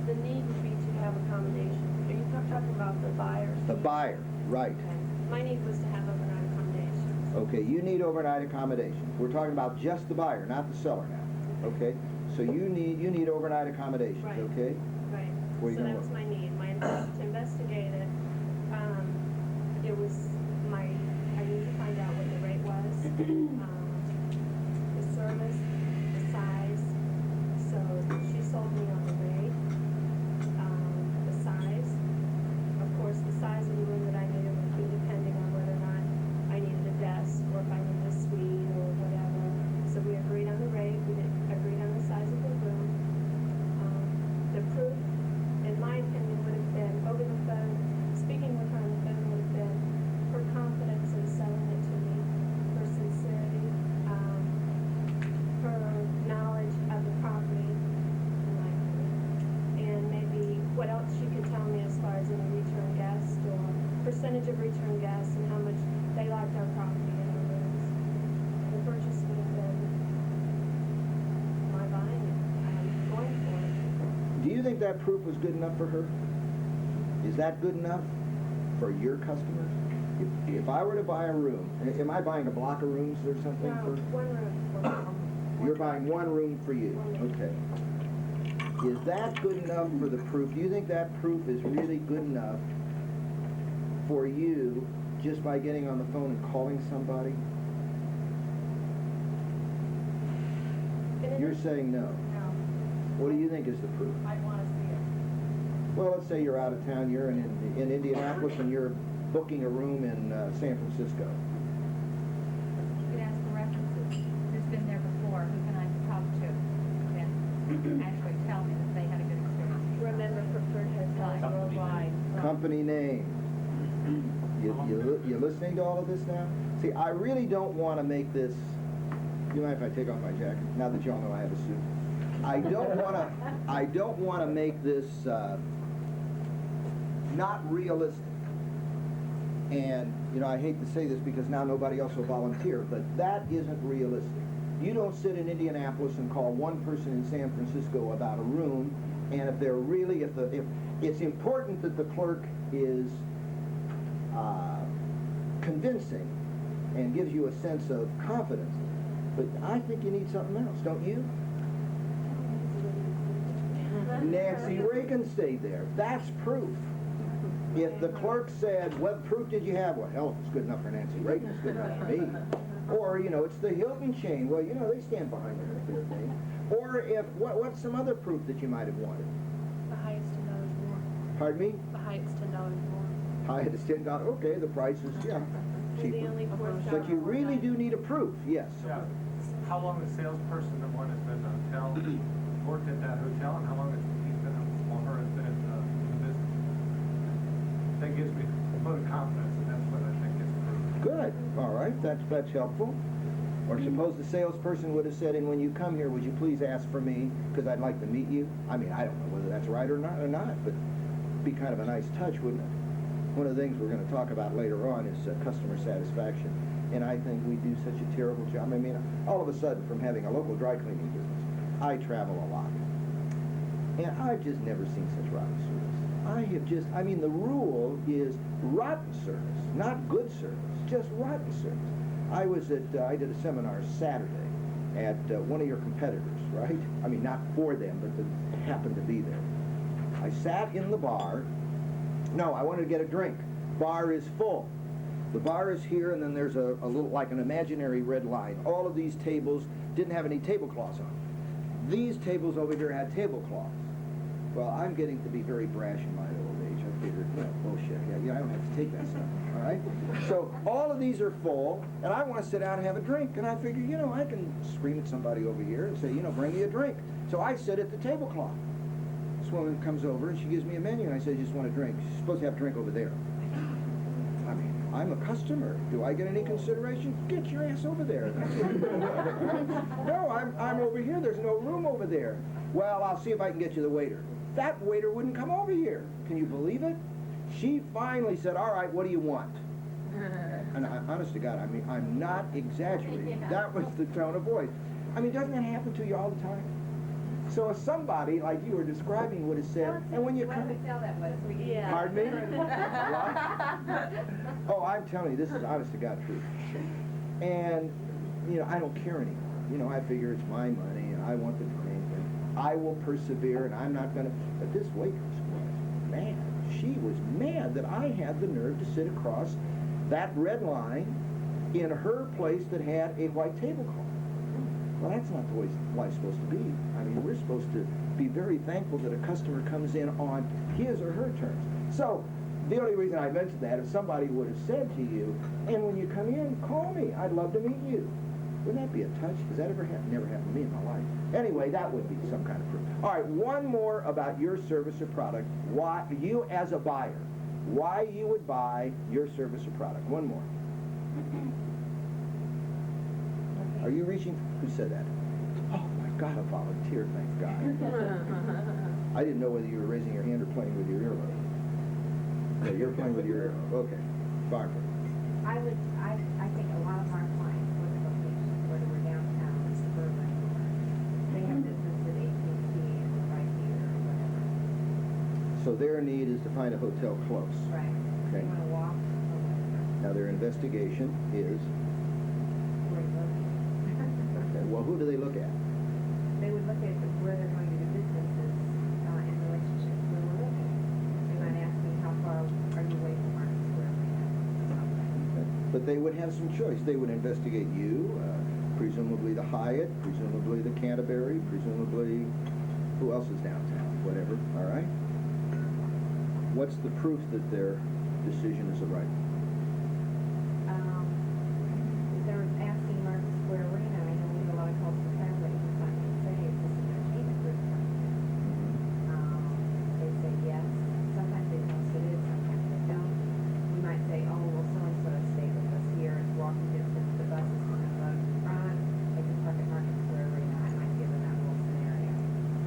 the need would be to have accommodation. Are you talking about the buyers? The buyer, right. Okay. My need was to have overnight accommodations. Okay, you need overnight accommodations. We're talking about just the buyer, not the seller now. Okay? So you need overnight accommodations, Right. okay? Right. Where you So gonna that was look? my need. To investigate it, it was I need to find out what the rate was, the service, the size. So she sold me on the rate, the size. Of course, the size of the room that I needed would be depending on whether or not I needed a desk or if I needed a suite or whatever. So we agreed on the rate, agreed on the size of the room. The proof, in my opinion, would have been over the phone, speaking with her on the phone would have been her confidence in selling it to me, her sincerity, her knowledge of the property, in my opinion, and maybe what else she could tell me as far as any return guests or percentage of return guests and how much they liked our property and our rooms. The purchase would have been my buying it, going for it. Do you think that proof was good enough for her? Is that good enough for your customers? If I were to buy a room, am I buying a block of rooms or something? No, one room. You're buying one room for you. Okay. Is that good enough for the proof? Do you think that proof is really good enough for you just by getting on the phone and calling somebody? You're saying no. No, What do you think is the proof? I want to see it. Well, let's say you're out of town, you're in Indianapolis, and you're booking a room in San Francisco. You could ask for references. Who's been there before? Who can I talk to? And actually tell me that they had a good experience. Remember preferred hotels Company worldwide. Company name. You listening to all of this now? See, I really don't want to make this. You mind if I take off my jacket? Now that y'all know I have a suit. I don't want to make this not realistic. And, you know, I hate to say this because now nobody else will volunteer, but that isn't realistic. You don't sit in Indianapolis and call one person in San Francisco about a room, and if they're really, if it's important that the clerk is convincing and gives you a sense of confidence, but I think you need something else, don't you? Nancy Reagan stayed there. That's proof. If the clerk said, what proof did you have? Well, hell, if it's good enough for Nancy Reagan, it's good enough for me. Or, you know, it's the Hilton chain. Well, you know, they stand behind their thing. Or if, what's some other proof that you might have wanted? The highest $10 more. Pardon me? The highest $10 more. Highest $10. Okay, the price is, yeah, And the cheaper. only But you really do need a proof, yes. Yeah. How long the salesperson, the one has been in the hotel, worked at that hotel, and how long he's been, or her has been in the business? That gives me a vote of confidence, and that's what I think is proof. Good, all right, that's helpful. Or suppose the salesperson would have said, and when you come here, would you please ask for me, because I'd like to meet you? I mean, I don't know whether that's right or not, but it'd be kind of a nice touch, wouldn't it? One of the things we're going to talk about later on is customer satisfaction. And I think we do such a terrible job. I mean, all of a sudden, from having a local dry cleaning business, I travel a lot. And I've just never seen such rotten service. The rule is rotten service, not good service, just rotten service. I did a seminar Saturday at one of your competitors, right? I mean, not for them, but that happened to be there. I sat in the bar. No, I wanted to get a drink. Bar is full. The bar is here, and then there's a little, like an imaginary red line. All of these tables didn't have any tablecloths on. These tables over here had tablecloths. Well, I'm getting to be very brash in my old age. I figured, bullshit. Yeah, I don't have to take that stuff, all right? So all of these are full, and I want to sit down and have a drink. And I figured, I can scream at somebody over here and say, bring me a drink. So I sit at the tablecloth. This woman comes over, and she gives me a menu, and I say, I just want a drink. She's supposed to have a drink over there. I mean, I'm a customer. Do I get any consideration? Get your ass over there. No, I'm over here. There's no room over there. Well, I'll see if I can get you the waiter. That waiter wouldn't come over here. Can you believe it? She finally said, all right, what do you want? And honest to God, I mean, I'm not exaggerating. That was the tone of voice. I mean, doesn't that happen to you all the time? So if somebody, like you were describing, would have said, and when you come... What hotel that was? Yeah. Pardon me? What? Oh, I'm telling you, this is honest to God truth. And, I don't care anymore. I figure it's my money, and I want the drink, and I will persevere, and I'm not going to... But this waitress was mad. She was mad that I had the nerve to sit across that red line in her place that had a white tablecloth. Well, that's not the way life's supposed to be. I mean, we're supposed to be very thankful that a customer comes in on his or her terms. So, the only reason I mentioned that, if somebody would have said to you, and when you come in, call me. I'd love to meet you. Wouldn't that be a touch? Has that ever happened? Never happened to me in my life. Anyway, that would be some kind of proof. All right, one more about your service or product. Why, you as a buyer, why you would buy your service or product. One more. Are you reaching? Who said that? Oh my God, a volunteer, thank God. I didn't know whether you were raising your hand or playing with your earlobe. Yeah, you're playing with your earlobe. Okay. Barbara. I think a lot of our clients look at locations, whether we're downtown or suburban, or they have business at AT&T and right here or whatever. So their need is to find a hotel close. Right. Okay. They want to walk or whatever. Now their investigation is, Where you look. okay, well, who do they look at? They would look at where they're going to do businesses in relationship to where we're looking. They might ask me, how far are you away from Market Square Arena? Okay. But they would have some choice. They would investigate you, presumably the Hyatt, presumably the Canterbury, presumably who else is downtown, whatever, all right? What's the proof that their decision is the right one? They're asking Market Square Arena. I know we have a lot of calls from families who find and say, is this an entertainment group coming in? They say yes. Sometimes they tell us it is, sometimes they don't. We might say, oh, well, so-and-so stayed with us here. It's walking distance. The bus is going to go in front. They can park at Market Square Arena. I might give them that little scenario.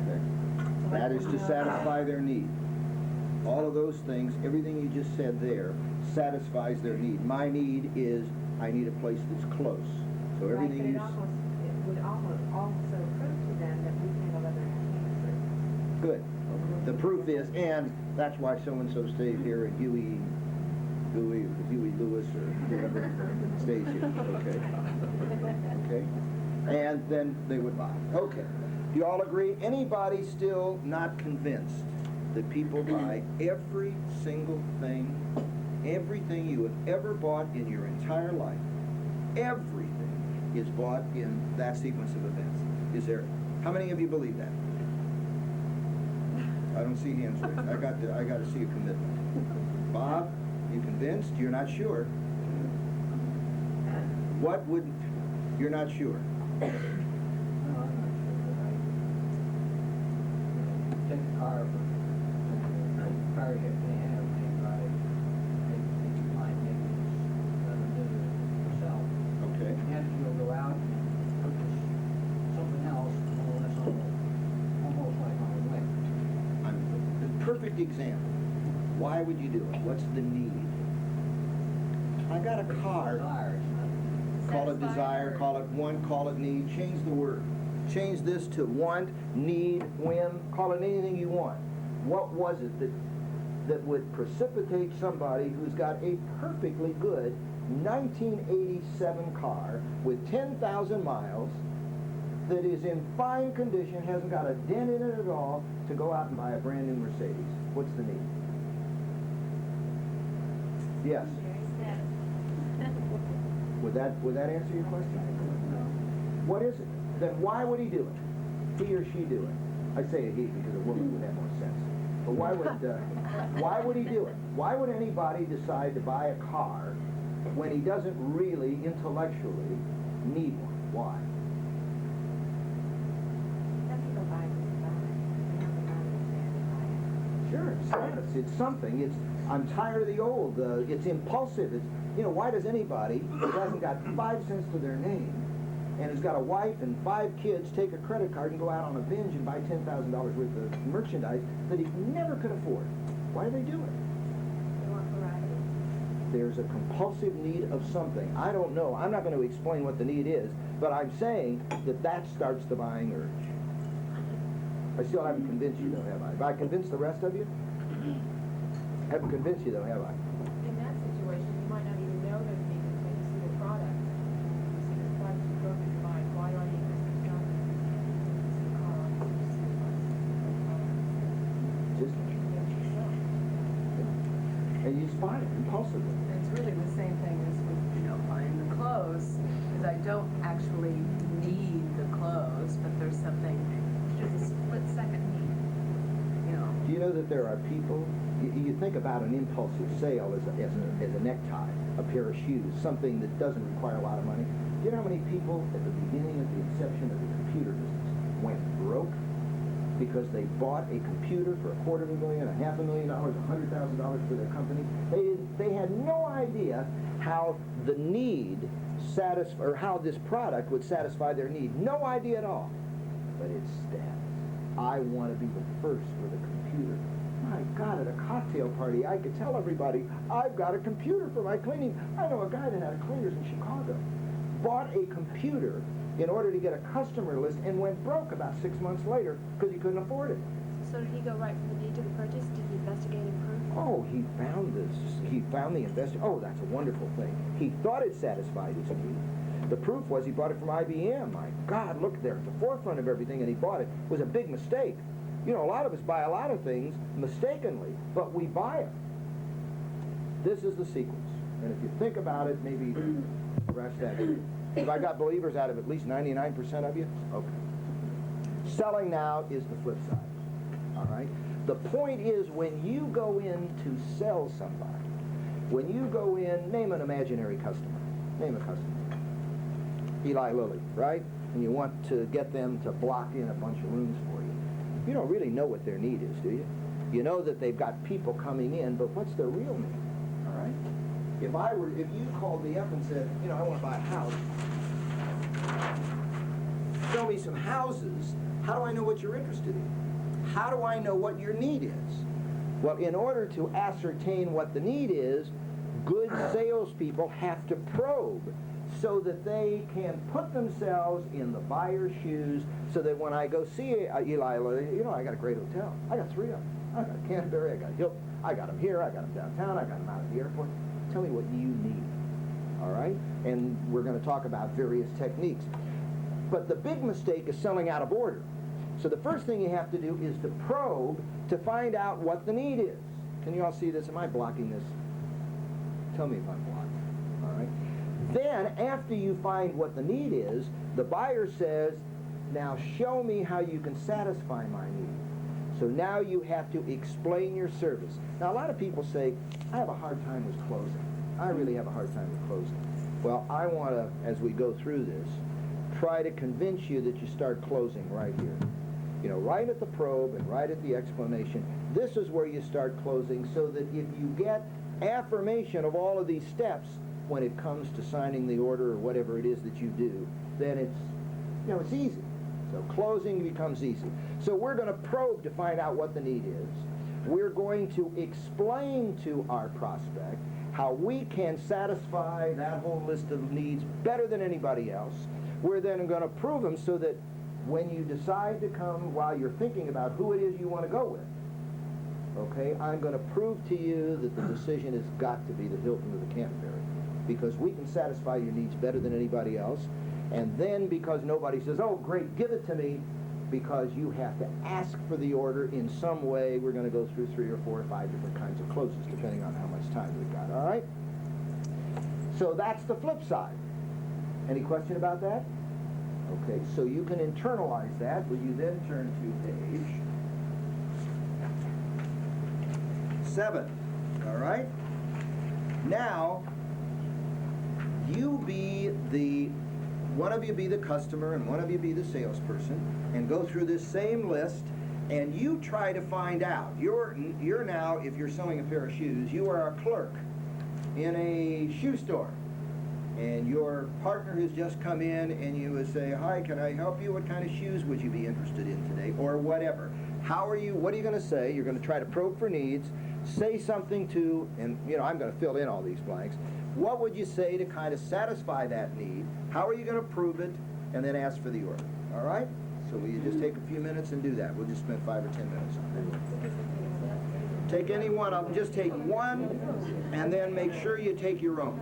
Okay. So That I is don't to know. satisfy their need. All of those things, everything you just said there, satisfies their need. My need is, I need a place that's close. So everything you... Right, but it would almost also prove to them that we handle other entertainment groups. Good. The proof is, and that's why so-and-so stays here, and Huey Lewis, or whoever stays here. Okay. Okay. And then they would buy. Okay. Do you all agree? Anybody still not convinced that people buy every single thing, everything you have ever bought in your entire life, everything is bought in that sequence of events? Is there? How many of you believe that? I don't see hands raised. I got to see a commitment. Bob, you convinced? You're not sure. What would? You're not sure. No, I'm not sure, but take a car from the car you have, they drive, maybe you might maybe it's nothing to do with yourself. Okay. And you'll go out and perfect example. Why would you do it? What's the need? I got a car. Desire, Call it desire, call it want, call it need. Change the word. Change this to want, need, whim. Call it anything you want. What was it that would precipitate somebody who's got a perfectly good 1987 car with 10,000 miles that is in fine condition, hasn't got a dent in it at all, to go out and buy a brand new Mercedes? What's the need? Yes. Would that answer your question? What is it? Then why would he do it? He or she do it? I say a he because a woman would have more sense. But why would he do it? Why would anybody decide to buy a car when he doesn't really intellectually need one? Why? Some people buy just to buy. They haven't understand Sure, it's status. It's something. It's I'm tired of the old. It's impulsive. It's why does anybody who hasn't got 5 cents to their name and has got a wife and 5 kids take a credit card and go out on a binge and buy $10,000 worth of merchandise that he never could afford? Why do they do it? They want variety. There's a compulsive need of something. I don't know. I'm not going to explain what the need is, but I'm saying that starts the buying urge. I still haven't convinced you, though, have I? Have I convinced the rest of you? Haven't convinced you, though, have I? In that situation, you might not even know there's need until you see the product. You see the price, you go through your mind, why do I need this? You don't. You see the car, you see the price. Just, and you just buy it impulsively. It's really the same thing as with, buying the clothes, because I don't actually need the clothes, but there's something, there's a split-second need, Do you know that there are people, you think about an impulsive sale as a necktie, a pair of shoes, something that doesn't require a lot of money. Do you know how many people at the beginning of the inception of the computer business went broke because they bought a computer for $250,000, $500,000, $100,000 for their company? They had no idea how the need or how this product would satisfy their need. No idea at all. But it's status. I want to be the first with a computer. My God, at a cocktail party, I could tell everybody, I've got a computer for my cleaning. I know a guy that had a cleaners in Chicago. Bought a computer in order to get a customer list and went broke about 6 months later because he couldn't afford it. So did he go right from the need to the purchase? Did he investigate and prove? Oh, he found the investor. Oh, that's a wonderful thing. He thought it satisfied his need. The proof was he bought it from IBM. My God, look, they're at the forefront of everything, and he bought it. It was a big mistake. A lot of us buy a lot of things mistakenly, but we buy it. This is the sequence. And if you think about it, maybe scratch that. Have I got believers out of at least 99% of you? Okay. Selling now is the flip side. All right? The point is, when you go in to sell somebody, when you go in, name an imaginary customer. Name a customer. Eli Lilly, right? And you want to get them to block in a bunch of rooms for you. You don't really know what their need is, do you? You know that they've got people coming in, but what's their real need? All right? If you called me up and said, I want to buy a house, show me some houses, how do I know what you're interested in? How do I know what your need is? Well, in order to ascertain what the need is, good salespeople have to probe so that they can put themselves in the buyer's shoes, so that when I go see Eli, I got a great hotel. I got 3 of them. I got Canterbury, I got Hilton, I got them here, I got them downtown, I got them out at the airport. Tell me what you need, all right? And we're going to talk about various techniques. But the big mistake is selling out of order. So the first thing you have to do is to probe to find out what the need is. Can you all see this? Am I blocking this? Tell me if I'm blocking, all right? Then, after you find what the need is, the buyer says, now show me how you can satisfy my need. So now you have to explain your service. Now, a lot of people say, I have a hard time with closing. I really have a hard time with closing. Well, I want to, as we go through this, try to convince you that you start closing right here. Right at the probe and right at the explanation. This is where you start closing, so that if you get affirmation of all of these steps when it comes to signing the order or whatever it is that you do, then it's easy. So closing becomes easy. So we're going to probe to find out what the need is. We're going to explain to our prospect how we can satisfy that whole list of needs better than anybody else. We're then going to prove them so that when you decide to come, while you're thinking about who it is you want to go with, okay, I'm going to prove to you that the decision has got to be the Hilton or the Canterbury, because we can satisfy your needs better than anybody else. And then because nobody says, oh, great, give it to me, because you have to ask for the order in some way. We're going to go through 3 or 4 or 5 different kinds of closes, depending on how much time we've got, all right? So that's the flip side. Any question about that? Okay, so you can internalize that. Will you then turn to page 7, all right? Now, one of you be the customer and one of you be the salesperson, and go through this same list, and you try to find out. You're now, if you're selling a pair of shoes, you are a clerk in a shoe store, and your partner has just come in, and you would say, hi, can I help you? What kind of shoes would you be interested in today? Or whatever. What are you going to say? You're going to try to probe for needs, say something to, and I'm going to fill in all these blanks. What would you say to kind of satisfy that need? How are you going to prove it? And then ask for the order. All right? So will you just take a few minutes and do that? We'll just spend 5 or 10 minutes on it. Take any one of them. Just take one, and then make sure you take your own.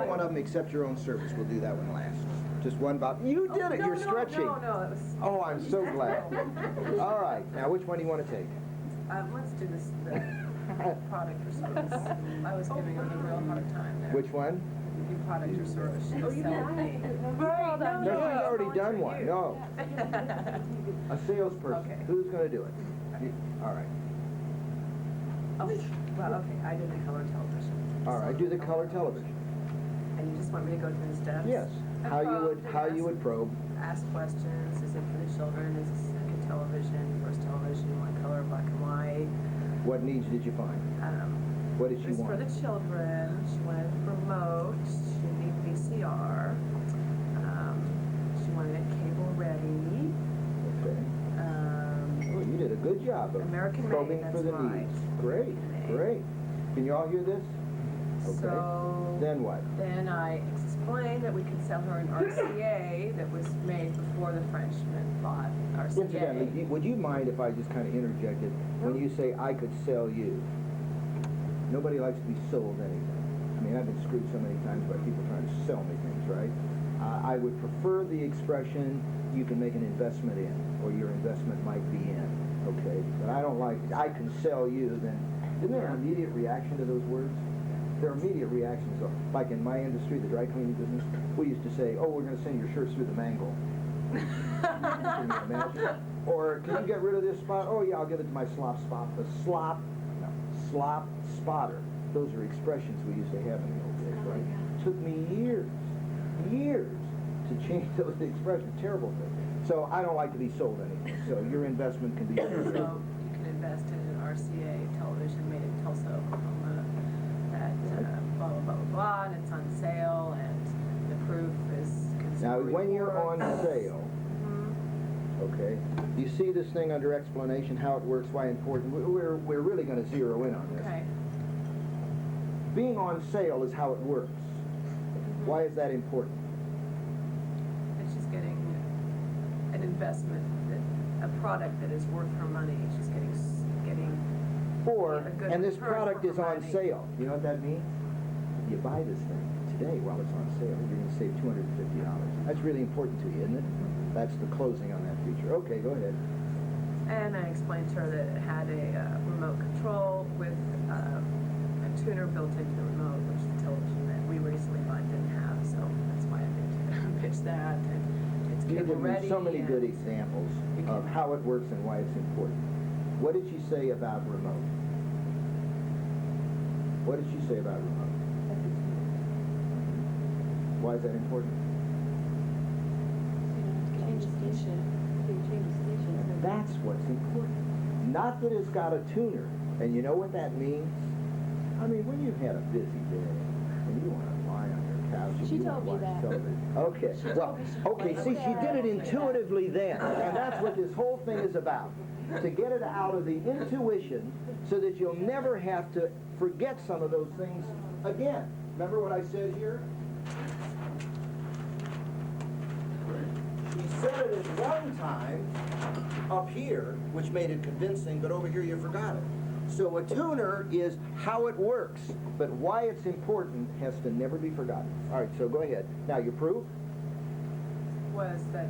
One of them except your own service. We'll do that one last. Just one about. You did it. You're stretching. No, it was. Oh, I'm so glad. All right. Now, which one do you want to take? Let's do this, the product or service. I was giving him a real hard time there. Which one? Your product or service. Oh, you did? Right, No, she's already done one. No. A salesperson. Okay. Who's going to do it? All right. Oh, well, okay, I did the color television. All right. Do the color television. And you just want me to go through the steps? Yes. How you would probe. Ask questions. Is it for the children? Is it second television? First television? What color? Black and white? What needs did you find? What did she It was for want? the children. She wanted remote. She needed VCR. She wanted it cable ready. Okay. Oh, you did a good job of American probing made, for the that's right. needs. Great, great. Can you all hear this? Okay. So Then what? then I explained that we could sell her an RCA that was made before the Frenchman bought RCA. Incidentally, would you mind if I just kind of interjected? When you say I could sell you, nobody likes to be sold anything. I mean, I've been screwed so many times by people trying to sell me things, right? I would prefer the expression you can make an investment in, or your investment might be in, okay? But I don't like, I can sell you, then, isn't there an immediate reaction to those words? There are immediate reactions, like in my industry, the dry cleaning business, we used to say, oh, we're going to send your shirts through the mangle. Can you imagine? Or, can you get rid of this spot? Oh, yeah, I'll give it to my slop spotter. Those are expressions we used to have in the old days, right? Took me years to change those expressions. Terrible thing. So I don't like to be sold anything. So your investment can be. So you can invest in an RCA television made in Tulsa, Oklahoma, that blah, blah, blah, blah, blah, and it's on sale, and the proof is Now, consumer when you're on reports. sale, okay, you see this thing under explanation, how it works, why important. We're really going to zero in on this. Okay. Being on sale is how it works. Why is that important? It's just getting an investment, a product that is worth her money. She's getting Or, a good and this return product for is her on money. sale. You know what that means? You buy this thing today while it's on sale, you're going to save $250. That's really important to you, isn't it? That's the closing on that feature. Okay, go ahead. And I explained to her that it had a remote control with a tuner built into the remote, which the television that we recently bought didn't have. So that's why I pitched that. And it's You cable give me ready. so many and good examples you of can- how it works and why it's important. What did she say about remote? What did she say about remote? Why is that important? Change the station. Change the station. That's what's important. Not that it's got a tuner. And you know what that means? I mean, when you've had a busy day, And you want to lie on your couch. And She you told wanna me watch that. television. Okay, well, okay, see, she did it intuitively then, and that's what this whole thing is about. To get it out of the intuition so that you'll never have to forget some of those things again. Remember what I said here? She said it at one time up here, which made it convincing, but over here you forgot it. So a tuner is how it works, but why it's important has to never be forgotten. All right, so go ahead. Now, your proof? Was that,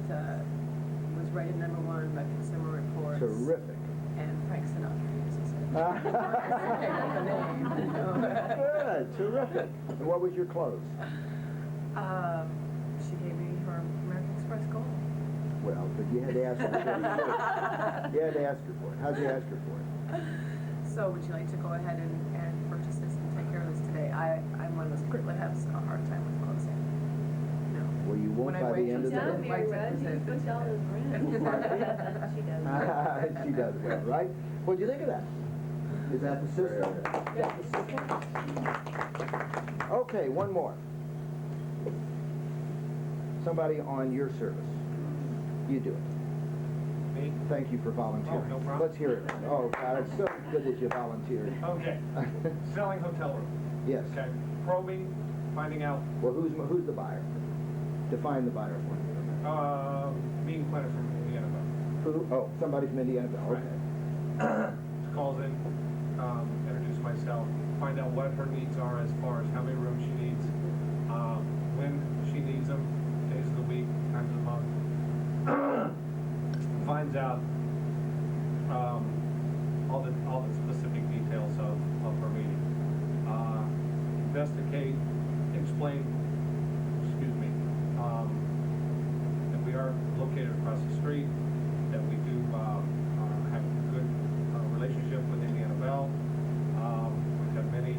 was rated #1 by Consumer Reports. Terrific. And Frank Sinatra uses it. Good, terrific. And what was your close? She gave me her American Express Gold. Well, but you had to ask her for it. You had to ask her for it. How'd you ask her for it? So would you like to go ahead and purchase this and take care of this today? I'm one of those people that has a hard time with closing. No. Well, you won't When I by the wait end of the till day. Mary Rudd, She puts all those grants. She does. She does well, right? What'd you think of that? Is that the system? That's the system? Okay, one more. Somebody on your service. You do it. Me? Thank you for volunteering. Oh, no problem. Let's hear it. Oh, God, it's so good that you volunteered. Okay. Selling hotel room. Yes. Okay. Probing, finding out, Well, who's the buyer? Define the buyer for me. meeting planner from Indiana. Who? Oh, somebody from Indiana. Okay. Calls in, introduce myself, find out what her needs are as far as how many rooms she needs, when she needs them, days of the week, times of the month. Finds out all the specific details of her meeting. Investigate, explain, excuse me, that we are located across the street, that we do have a good relationship with Indiana Bell. We've had many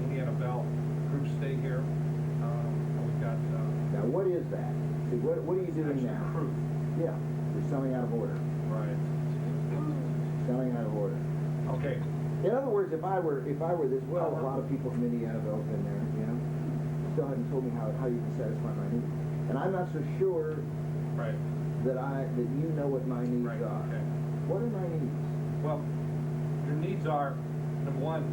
Indiana Bell groups stay here. We've got Now, what is that? See, what are you doing actually now? proof. Yeah, you're selling out of order. Right. Selling out of order. Okay. In other words, if I were this, well, a lot of people from Indiana have been there, you know, still haven't told me how you can satisfy my needs. And I'm not so sure Right. that you know what my needs Right. are. Okay. What are my needs? Well, your needs are, number one,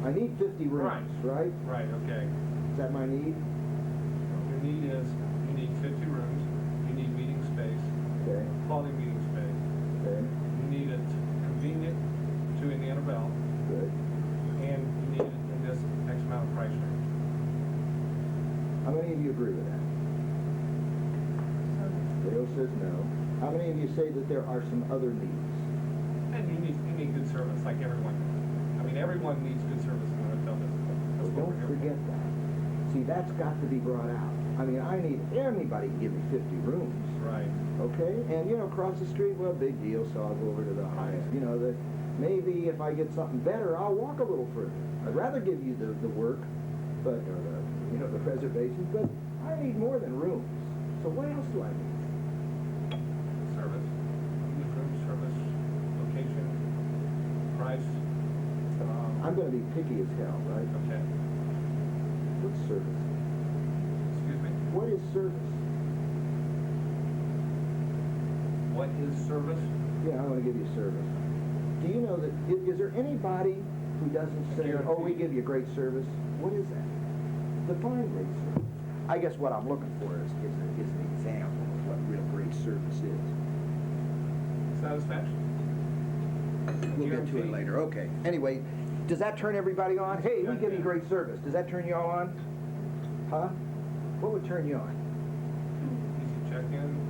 I need 50 rooms, right? right, okay. Is that my need? Your need is, you need 50 rooms, you need meeting space, Okay, quality meeting space, okay, you need it convenient to Indiana Bell, good. and you need it in this X amount of price range. How many of you agree with that? Dale says no. How many of you say that there are some other needs? And you need good service, like everyone. I mean, everyone needs good service in the hotel business. Well, That's what don't we're here for. forget that. See, that's got to be brought out. I mean, I need anybody to give me 50 rooms. Right. Okay, and you know, across the street, well, big deal, so I'll go over to the highest. You know, maybe if I get something better, I'll walk a little further. I'd rather give you the work, but or the reservations, but I need more than rooms. So what else do I need? Service, you need room service, location, price. I'm going to be picky as hell, right? Okay. What's service? Excuse me? What is service? What is service? Yeah, I want to give you service. Do you know that, is there anybody who doesn't say, oh, we give you great service? What is that? Define great service. I guess what I'm looking for is an example of what real great service is. Satisfaction. We'll get to it Guarantee. later, okay. Anyway, does that turn everybody on? Hey, we give you great service. Does that turn you all on? Huh? What would turn you on? Easy check-in.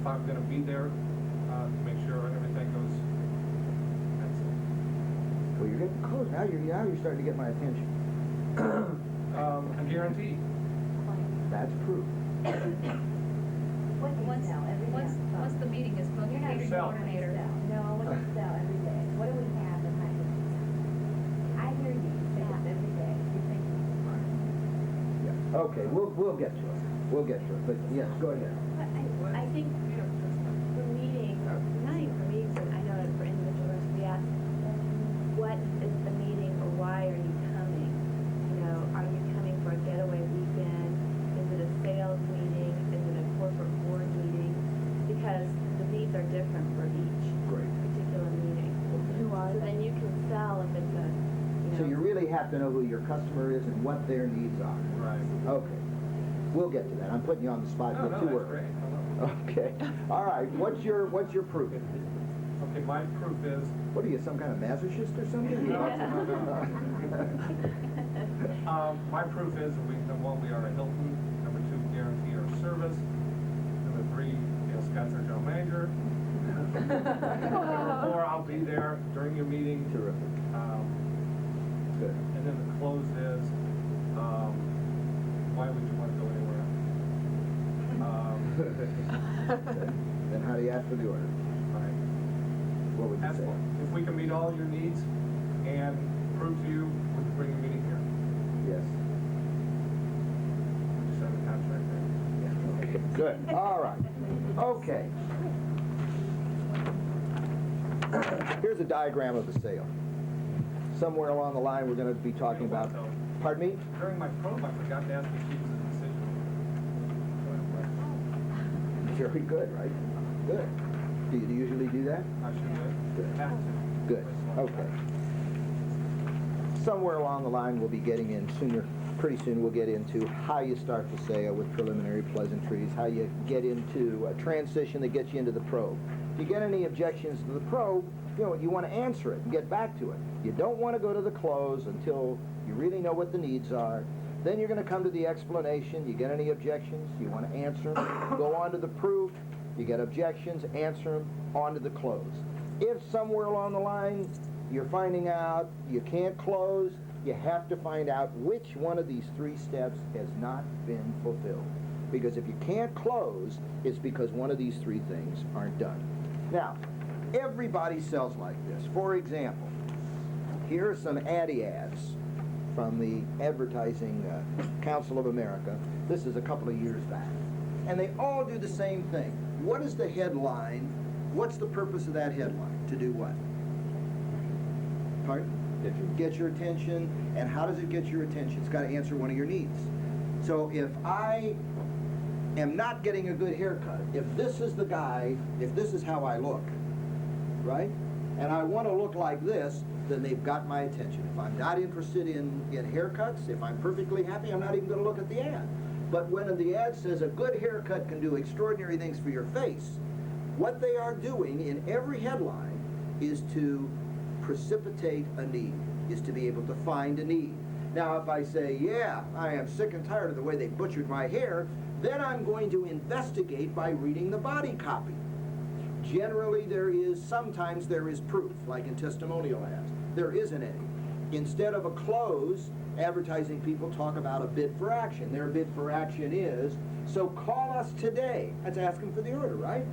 If I'm gonna be there, to make sure everything goes, that's it. Well, you're getting close. Now you're starting to get my attention. A guarantee. That's proof. What do you sell every day? Once the meeting is booked, You're not catering Sell. coordinator. No, what do you sell every day? What do we have that might be? I hear you, you say this every day. You're thinking it's smart. Yeah. Okay, we'll get to it. We'll get to it. But yes, go ahead. But I think for meetings, or not even for meetings, but I know that for individual rooms, we ask what is the meeting or why are you coming? You know, are you coming for a getaway weekend? Is it a sales meeting? Is it a corporate board meeting? Because the needs are different for each Great. particular meeting. Who are So then they? you can sell if it's a, you know. So you really have to know who your customer is and what their needs are. Right. Okay. We'll get to that. I'm putting you on the spot No, here no, too that's early. great. I love it. Okay. All right. What's your proof? Okay, my proof is, What are you, some kind of masochist or something? my proof is, number one, we are a Hilton. Number two, guarantee our service. Number three, Scott's our general manager. Number four, I'll be there during your meeting. Terrific. Good. And then the close is, why would you want to go anywhere else? Then how do you ask for the order? Right. What would you That's say? what, if we can meet all your needs and prove to you, we can bring your meeting here. Yes. We just have a contract there. Okay, good. All right. Okay. Here's a diagram of the sale. Somewhere along the line, we're going to be talking about. Pardon me? During my probe, I forgot to ask if she was a decision. Very good, right? Good. Do you usually do that? I should have to. Good. Okay. Somewhere along the line, we'll be getting in sooner. Pretty soon, we'll get into how you start the sale with preliminary pleasantries, how you get into a transition that gets you into the probe. If you get any objections to the probe, you want to answer it and get back to it. You don't want to go to the close until you really know what the needs are. Then you're going to come to the explanation. You get any objections, you want to answer them. Go on to the proof. You get objections, answer them, on to the close. If somewhere along the line you're finding out you can't close, you have to find out which one of these three steps has not been fulfilled. Because if you can't close, it's because one of these three things aren't done. Now, everybody sells like this. For example, here are some Addy ads from the Advertising Council of America. This is a couple of years back. And they all do the same thing. What is the headline? What's the purpose of that headline? To do what? Pardon? Get your attention. And how does it get your attention? It's got to answer one of your needs. So if I am not getting a good haircut, if this is the guy, if this is how I look, right? And I want to look like this, then they've got my attention. If I'm not interested in haircuts, if I'm perfectly happy, I'm not even going to look at the ad. But when the ad says a good haircut can do extraordinary things for your face, what they are doing in every headline is to precipitate a need, is to be able to find a need. Now, if I say, yeah, I am sick and tired of the way they butchered my hair, then I'm going to investigate by reading the body copy. Generally, sometimes there is proof, like in testimonial ads. There isn't any. Instead of a close, advertising people talk about a bid for action. Their bid for action is, so call us today. That's asking for the order, right?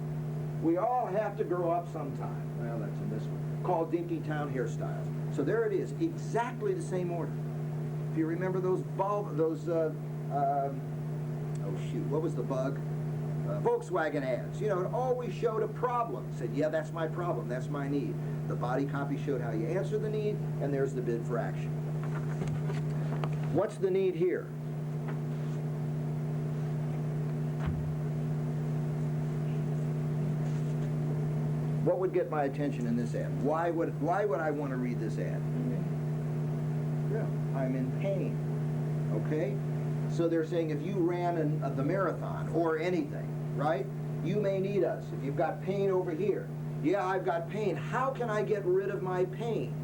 We all have to grow up sometime. Well, that's in this one. Called Dinky Town Hairstyles. So there it is, exactly the same order. If you remember those what was the bug? Volkswagen ads. It always showed a problem. Said, yeah, that's my problem, that's my need. The body copy showed how you answer the need, and there's the bid for action. What's the need here? What would get my attention in this ad? Why would I want to read this ad? Yeah, I'm in pain. Okay? So they're saying if you ran the marathon or anything, right? You may need us. If you've got pain over here. Yeah, I've got pain. How can I get rid of my pain?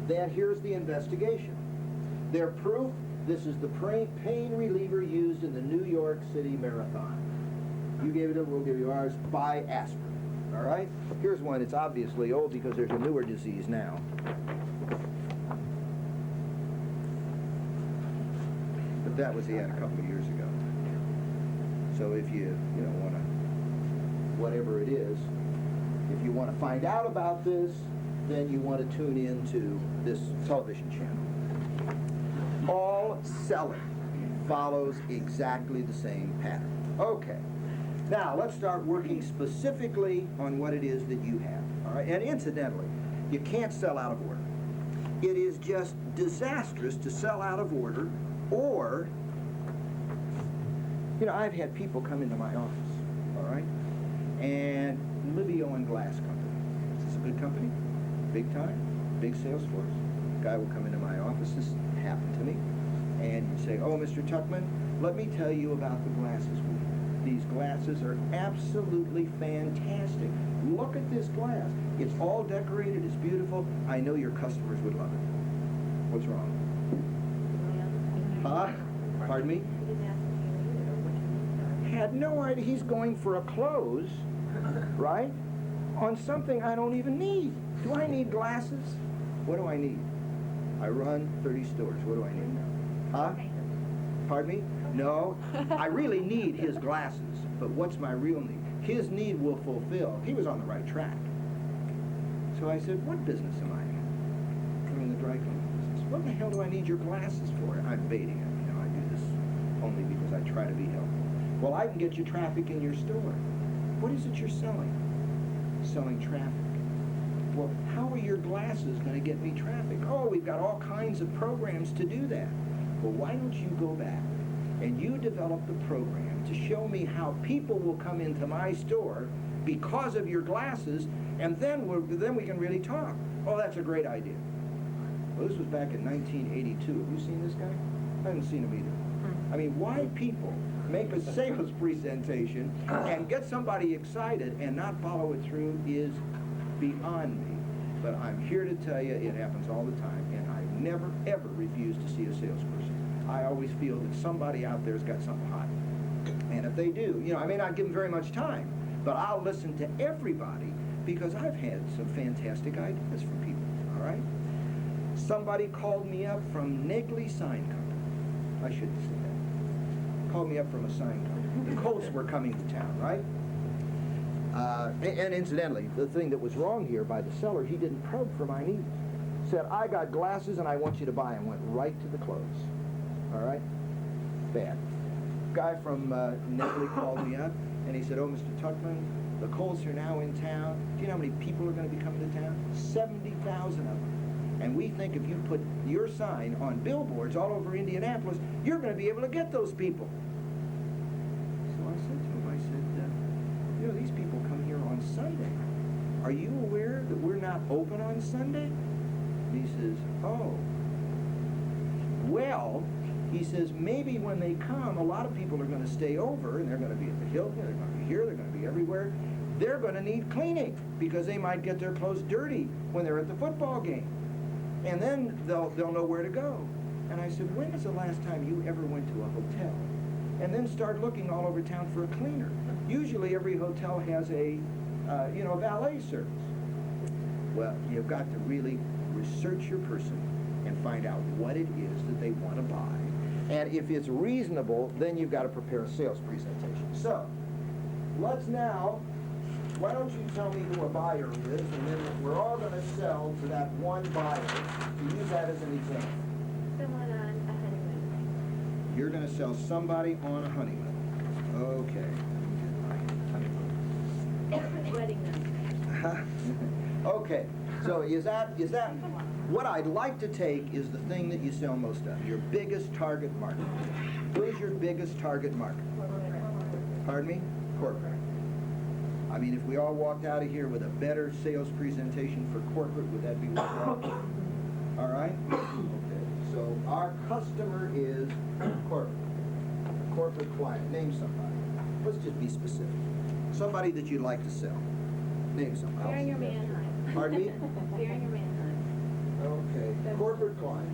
Then here's the investigation. Their proof, this is the pain reliever used in the New York City Marathon. You gave it up, we'll give you ours. Buy aspirin. All right? Here's one. It's obviously old because there's a newer disease now. But that was the ad a couple of years ago. So if you want to, whatever it is, if you want to find out about this, then you want to tune into this television channel. All selling follows exactly the same pattern. Okay. Now, let's start working specifically on what it is that you have. All right? And incidentally, you can't sell out of order. It is just disastrous to sell out of order, or, you know, I've had people come into my office, all right? And Livio and Glass Company. This is a good company, big time, big sales force. Guy will come into my office, this happened to me, and he'd say, oh, Mr. Tuchman, let me tell you about the glasses we have. These glasses are absolutely fantastic. Look at this glass. It's all decorated, it's beautiful. I know your customers would love it. What's wrong? Huh? Pardon me? You didn't ask if you needed or what you needed. Had no idea. He's going for a close, right? On something I don't even need. Do I need glasses? What do I need? I run 30 stores. What do I need? Huh? Pardon me? No, I really need his glasses, but what's my real need? His need will fulfill. He was on the right track. So I said, what business am I in? I'm in the dry cleaning business. What the hell do I need your glasses for? I'm baiting him. You know, I do this only because I try to be helpful. Well, I can get you traffic in your store. What is it you're selling? Selling traffic. Well, how are your glasses going to get me traffic? Oh, we've got all kinds of programs to do that. Well, why don't you go back and you develop the program to show me how people will come into my store because of your glasses, and then we can really talk. Oh, that's a great idea. Well, this was back in 1982. Have you seen this guy? I haven't seen him either. I mean, why people make a sales presentation and get somebody excited and not follow it through is beyond me. But I'm here to tell you it happens all the time, and I never, ever refuse to see a salesperson. I always feel that somebody out there's got something hot. And if they do, you know, I may not give them very much time, but I'll listen to everybody because I've had some fantastic ideas from people, all right? Somebody called me up from Negley Sign Company. I shouldn't say that. Called me up from a sign company. The Colts were coming to town, right? And incidentally, the thing that was wrong here by the seller, he didn't probe for my needs. Said, I got glasses and I want you to buy them. Went right to the close. All right? Bad. Guy from Netley called me up and he said, oh, Mr. Tuchman, the Colts are now in town. Do you know how many people are going to be coming to town? 70,000 of them. And we think if you put your sign on billboards all over Indianapolis, you're going to be able to get those people. So I said to him, I said, you know, these people come here on Sunday. Are you aware that we're not open on Sunday? And he says, oh. Well, he says, maybe when they come, a lot of people are going to stay over, and they're going to be at the Hilton, they're going to be here, they're going to be everywhere. They're going to need cleaning, because they might get their clothes dirty when they're at the football game. And then they'll know where to go. And I said, when was the last time you ever went to a hotel and then start looking all over town for a cleaner? Usually every hotel has a valet service. Well, you've got to really research your person and find out what it is that they want to buy. And if it's reasonable, then you've got to prepare a sales presentation. So, let's now, why don't you tell me who a buyer is, and then we're all going to sell to that one buyer, to use that as an example. Someone on a honeymoon. You're going to sell somebody on a honeymoon. Okay. Wedding them. Okay, so is that, what I'd like to take is the thing that you sell most of, your biggest target market. Who's your biggest target market? Pardon me? Corporate. I mean, if we all walked out of here with a better sales presentation for corporate, would that be worthwhile? All right? Okay, so our customer is corporate. Corporate client. Name somebody. Let's just be specific. Somebody that you'd like to sell. Name somebody. Bearing or Manheim. Pardon me? Bearing or Manheim. Okay. Corporate client.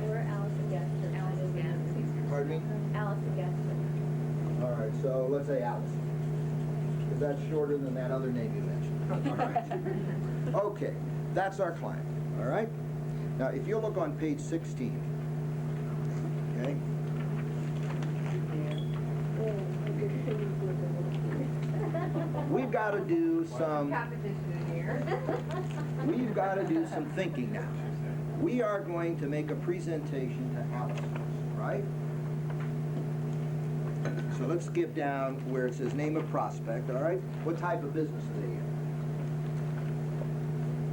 Or Allison Gester. Allison Gester. Pardon me? Allison Gester. All right, so let's say Allison. Because that's shorter than that other name you mentioned. All right. Okay, that's our client. All right? Now, if you'll look on page 16, okay? We've got to do some... We've got to do some thinking now. We are going to make a presentation to Allison, right? So let's skip down where it says name of prospect, all right? What type of business are they in?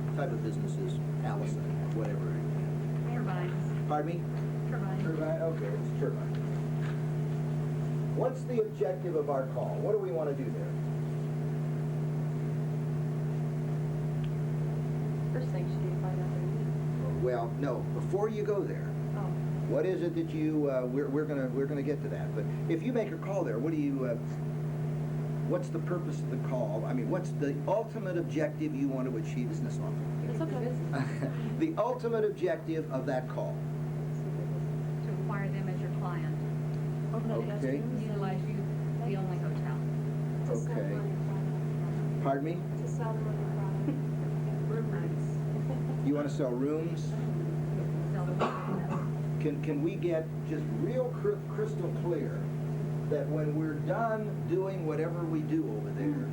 What type of business is Allison? whatever it is. Turbines. Pardon me? Turbines. Turbine, okay, it's turbine. What's the objective of our call? What do we want to do there? First thing should be find out their needs. Well, no, before you go there, Oh, what is it that you, we're gonna get to that, but if you make a call there, what do you, what's the purpose of the call? I mean, what's the ultimate objective you want to achieve? Isn't this awful? It's okay. The ultimate objective of that call. to acquire them as your client. Open up guest Okay. rooms. Utilize you, the only hotel. To sell Okay. them on your product. Pardon me? To sell them on your product. Room nights. You want to sell rooms? Sell them. Can we get just real crystal clear that when we're done doing whatever we do over there,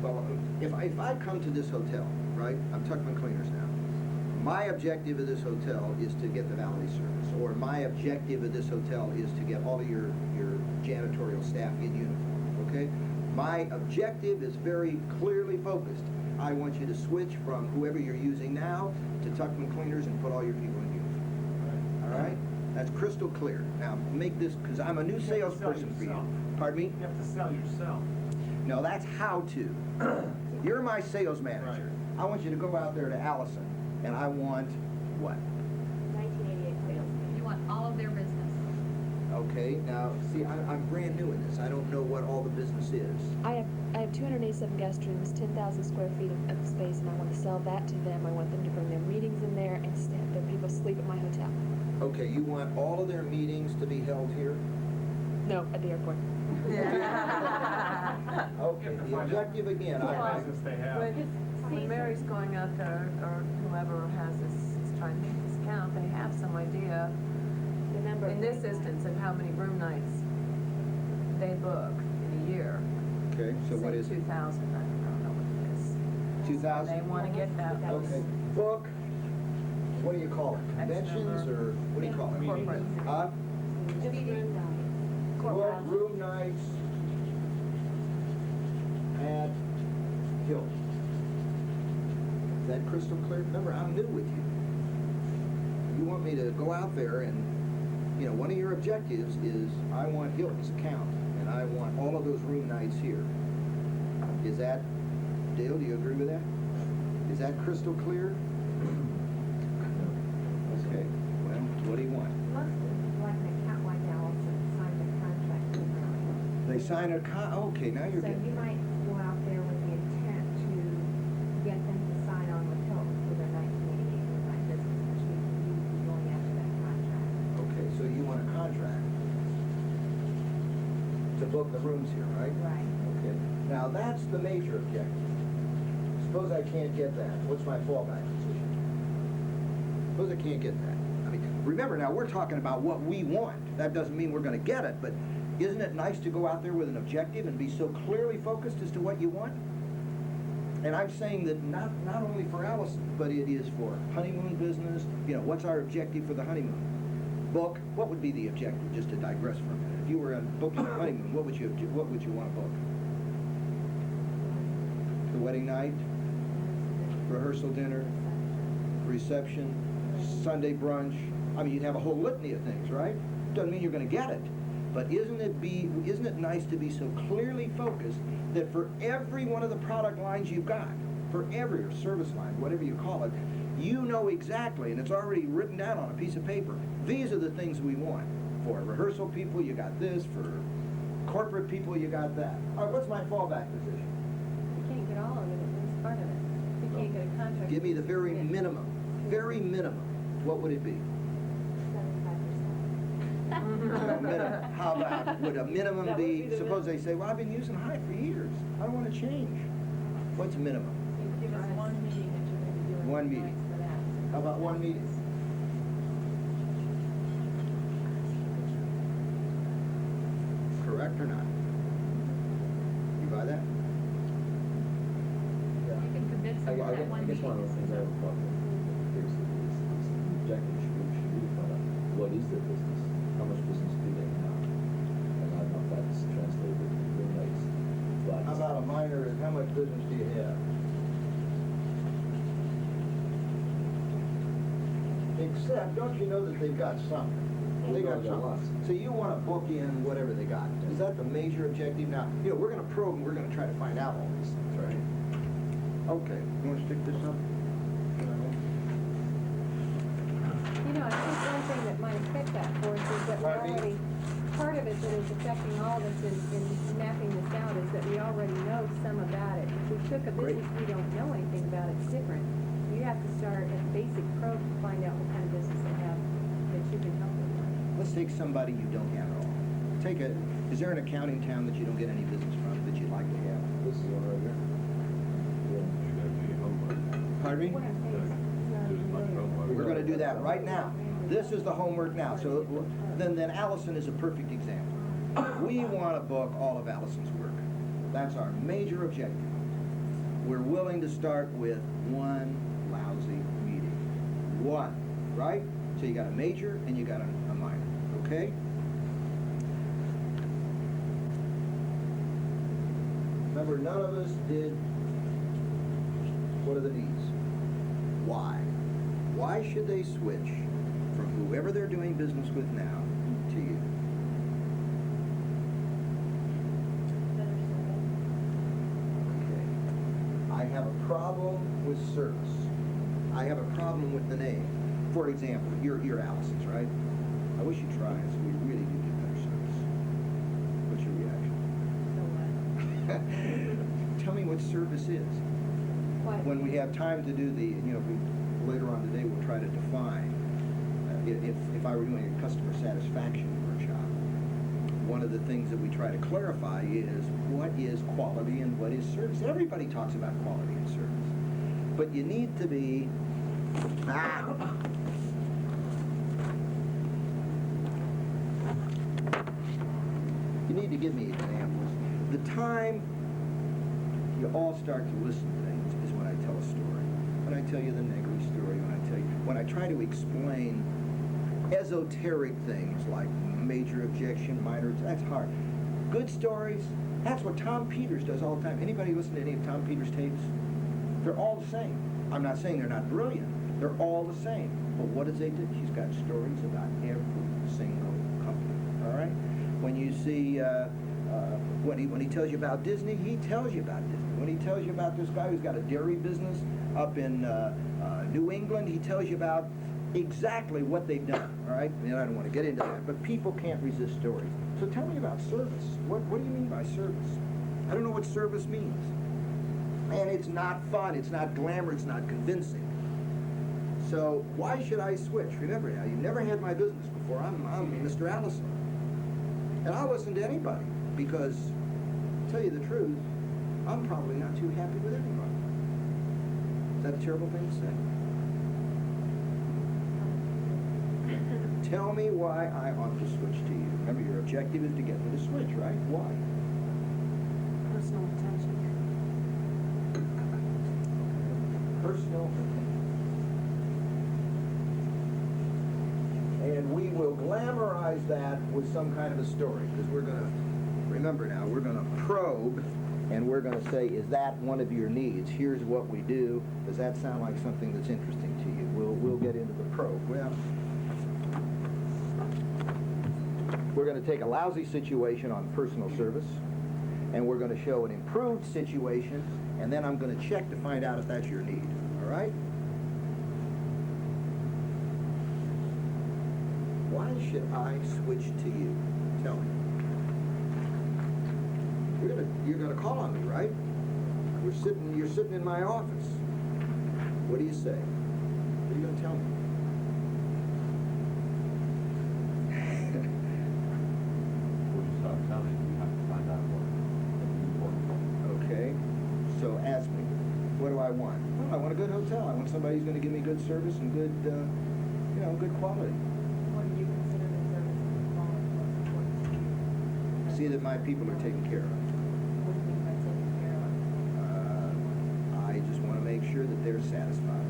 well, if I come to this hotel, right, I'm Tuchman Cleaners now, my objective of this hotel is to get the valet service, or my objective of this hotel is to get all of your janitorial staff in uniform, okay? My objective is very clearly focused. I want you to switch from whoever you're using now to Tuchman Cleaners and put all your people in uniform. All right? That's crystal clear. Now, make this, because I'm a new You have to sell salesperson for you. yourself. Pardon me? You have to sell yourself. No, that's how to. You're my sales manager. Right. I want you to go out there to Allison, and I want what? 1988 sales. You want all of their business. Okay, now, see, I'm brand new in this. I don't know what all the business is. I have 287 guest rooms, 10,000 square feet of space, and I want to sell that to them. I want them to bring their meetings in there and their people sleep at my hotel. Okay, you want all of their meetings to be held here? No, at the airport. Okay, the objective again, What business they have. When Mary's going out there, or whoever has this, is trying to make this count, they have some idea, The number of in this room instance, nights. of how many room nights they book in a year. Okay, so what is it? 2,000, I don't know what it is. 2,000? They want to get that. Okay, book, what do you call it? Conventions, or what do you call it? Corporate. Just room nights. Book room nights at Hilton. Is that crystal clear? Remember, I'm new with you. You want me to go out there and, you know, one of your objectives is I want Hilton's account, and I want all of those room nights here. Is that, Dale, do you agree with that? Is that crystal clear? Okay, well, what do you want? Most of, like an account like Allison, signed a contract with them. They sign a okay, now you're So getting... you might go out there with the intent to get them to sign on with Hilton for their 1988 room night business, which means you would be going after that contract. Okay, so you want a contract to book the rooms here, right? Right. Okay, now that's the major objective. Suppose I can't get that, what's my fallback position? Suppose I can't get that. I mean, remember now, we're talking about what we want. That doesn't mean we're gonna get it, but isn't it nice to go out there with an objective and be so clearly focused as to what you want? And I'm saying that not only for Allison, but it is for honeymoon business. You know, what's our objective for the honeymoon? Book, what would be the objective, just to digress for a minute? If you were booking a honeymoon, what would you want to book? The wedding night, rehearsal dinner, reception, Sunday brunch. I mean, you'd have a whole litany of things, right? Doesn't mean you're going to get it. But isn't it nice to be so clearly focused that for every one of the product lines you've got, for every service line, whatever you call it, you know exactly, and it's already written down on a piece of paper, these are the things we want. For rehearsal people, you got this. For corporate people, you got that. All right, what's my fallback position? You can't get all of it, at least part of it. You can't get a contract. Give me the very minimum. Very minimum. What would it be? 75%. How about, would a minimum That would be, be the suppose they say, well, I've been using High for years. I don't want to change. What's minimum? You give us one meeting that you're going to be doing. One meeting. nights for that. How about one meeting? Correct or not? You buy that? You can convince them I that one guess one of the things I have a problem with is the objective should really find out what is their business, how much business do they have, and I don't know if that's translated to room nights, but. How about a minor, how much business do you have? Except, don't you know that they've got something? They got something. So you want to book in whatever they got. Is that the major objective? Now, we're going to probe and we're going to try to find out all these things, right? Okay, you want to stick this up? I think one thing that might affect that for us is that we Pardon me? already, part of it that is affecting all of us in mapping this out is that we already know some about it. If we took a Great. business we don't know anything about, it's different. You have to start at basic probe to find out what kind of business they have that you can help them with. Let's take somebody you don't have at all. Is there an accounting town that you don't get any business from that you'd like to have? This is one right here. Pardon me? What I'm saying is, it's not familiar. We're going to do that right now. This is the homework now. So then Allison is a perfect example. We want to book all of Allison's work. That's our major objective. We're willing to start with one lousy meeting. One, right? So you got a major and you got a minor, okay? Remember, none of us did, what are the needs? Why? Why should they switch from whoever they're doing business with now to you? Okay. I have a problem with service. I have a problem with the name. For example, you're Allison's, right? I wish you'd try it so we really do get better service. What's your reaction? Tell me what service is. What? When we have time to do later on today we'll try to define, if I were doing a customer satisfaction workshop, one of the things that we try to clarify is what is quality and what is service. Everybody talks about quality and service, but you need to be, you need to give me examples. The time you all start to listen to things is when I tell a story. When I tell you the Negri story, when I try to explain esoteric things like major objection, minor, that's hard. Good stories, that's what Tom Peters does all the time. Anybody listen to any of Tom Peters' tapes? They're all the same. I'm not saying they're not brilliant. They're all the same. But what does they do? She's got stories about every single company, all right? When you see, when he tells you about Disney, he tells you about Disney. When he tells you about this guy who's got a dairy business up in New England, he tells you about exactly what they've done, all right? And I don't want to get into that, but people can't resist stories. So tell me about service. What do you mean by service? I don't know what service means. And it's not fun, it's not glamour, it's not convincing. So why should I switch? Remember now, you've never had my business before. I'm Mr. Allison. And I'll listen to anybody because, to tell you the truth, I'm probably not too happy with everybody. Is that a terrible thing to say? Tell me why I ought to switch to you. Remember, your objective is to get me to switch, right? Why? Personal attention. Personal attention. And we will glamorize that with some kind of a story, because we're going to, remember now, we're going to probe, and we're going to say, is that one of your needs? Here's what we do. Does that sound like something that's interesting to you? We'll get into the probe. Well, we're going to take a lousy situation on personal service, and we're going to show an improved situation, and then I'm going to check to find out if that's your need. All right? Why should I switch to you? Tell me. You're gonna call on me, right? You're sitting in my office. What do you say? What are you gonna tell me? When you start telling, you have to find out what's important. Okay. So ask me, what do I want? Well, I want a good hotel. I want somebody who's gonna give me good service and good, good quality. What do you consider the service and quality most important to you? See that my people are taken care of. What do you mean by taking care of? I just want to make sure that they're satisfied.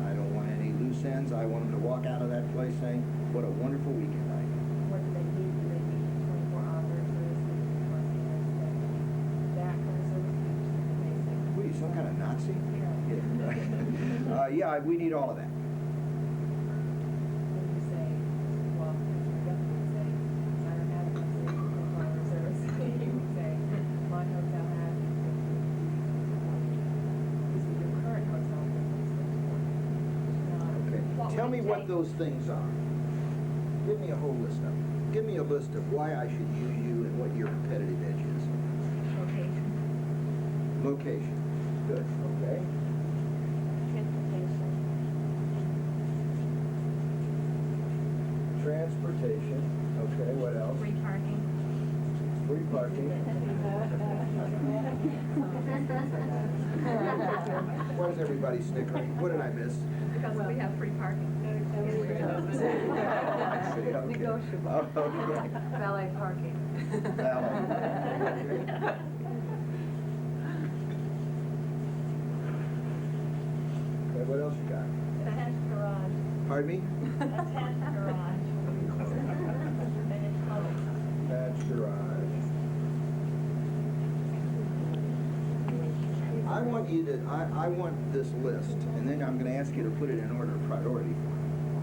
I don't want any loose ends. I want them to walk out of that place saying, what a wonderful weekend I had. What do they need? Do they need 24-hour service? Do they need concierge stay? That kind of service? Do you just need basic? What are you, some kind of Nazi? Yeah, we need all of that. Tell me what those things are. Give me a whole list of them. Give me a list of why I should use you and what your competitive edge is. Location. Location. Good, okay. Transportation. Transportation, okay, what else? Free parking. Free parking. Why is everybody snickering? What did I miss? Because we have free parking. Negotiable. Oh, okay. Valet parking. Valet. Okay, what else you got? Attached garage, Pardon me? attached garage. And it's closed. Attached garage. I want you to, I want this list, and then I'm going to ask you to put it in order of priority.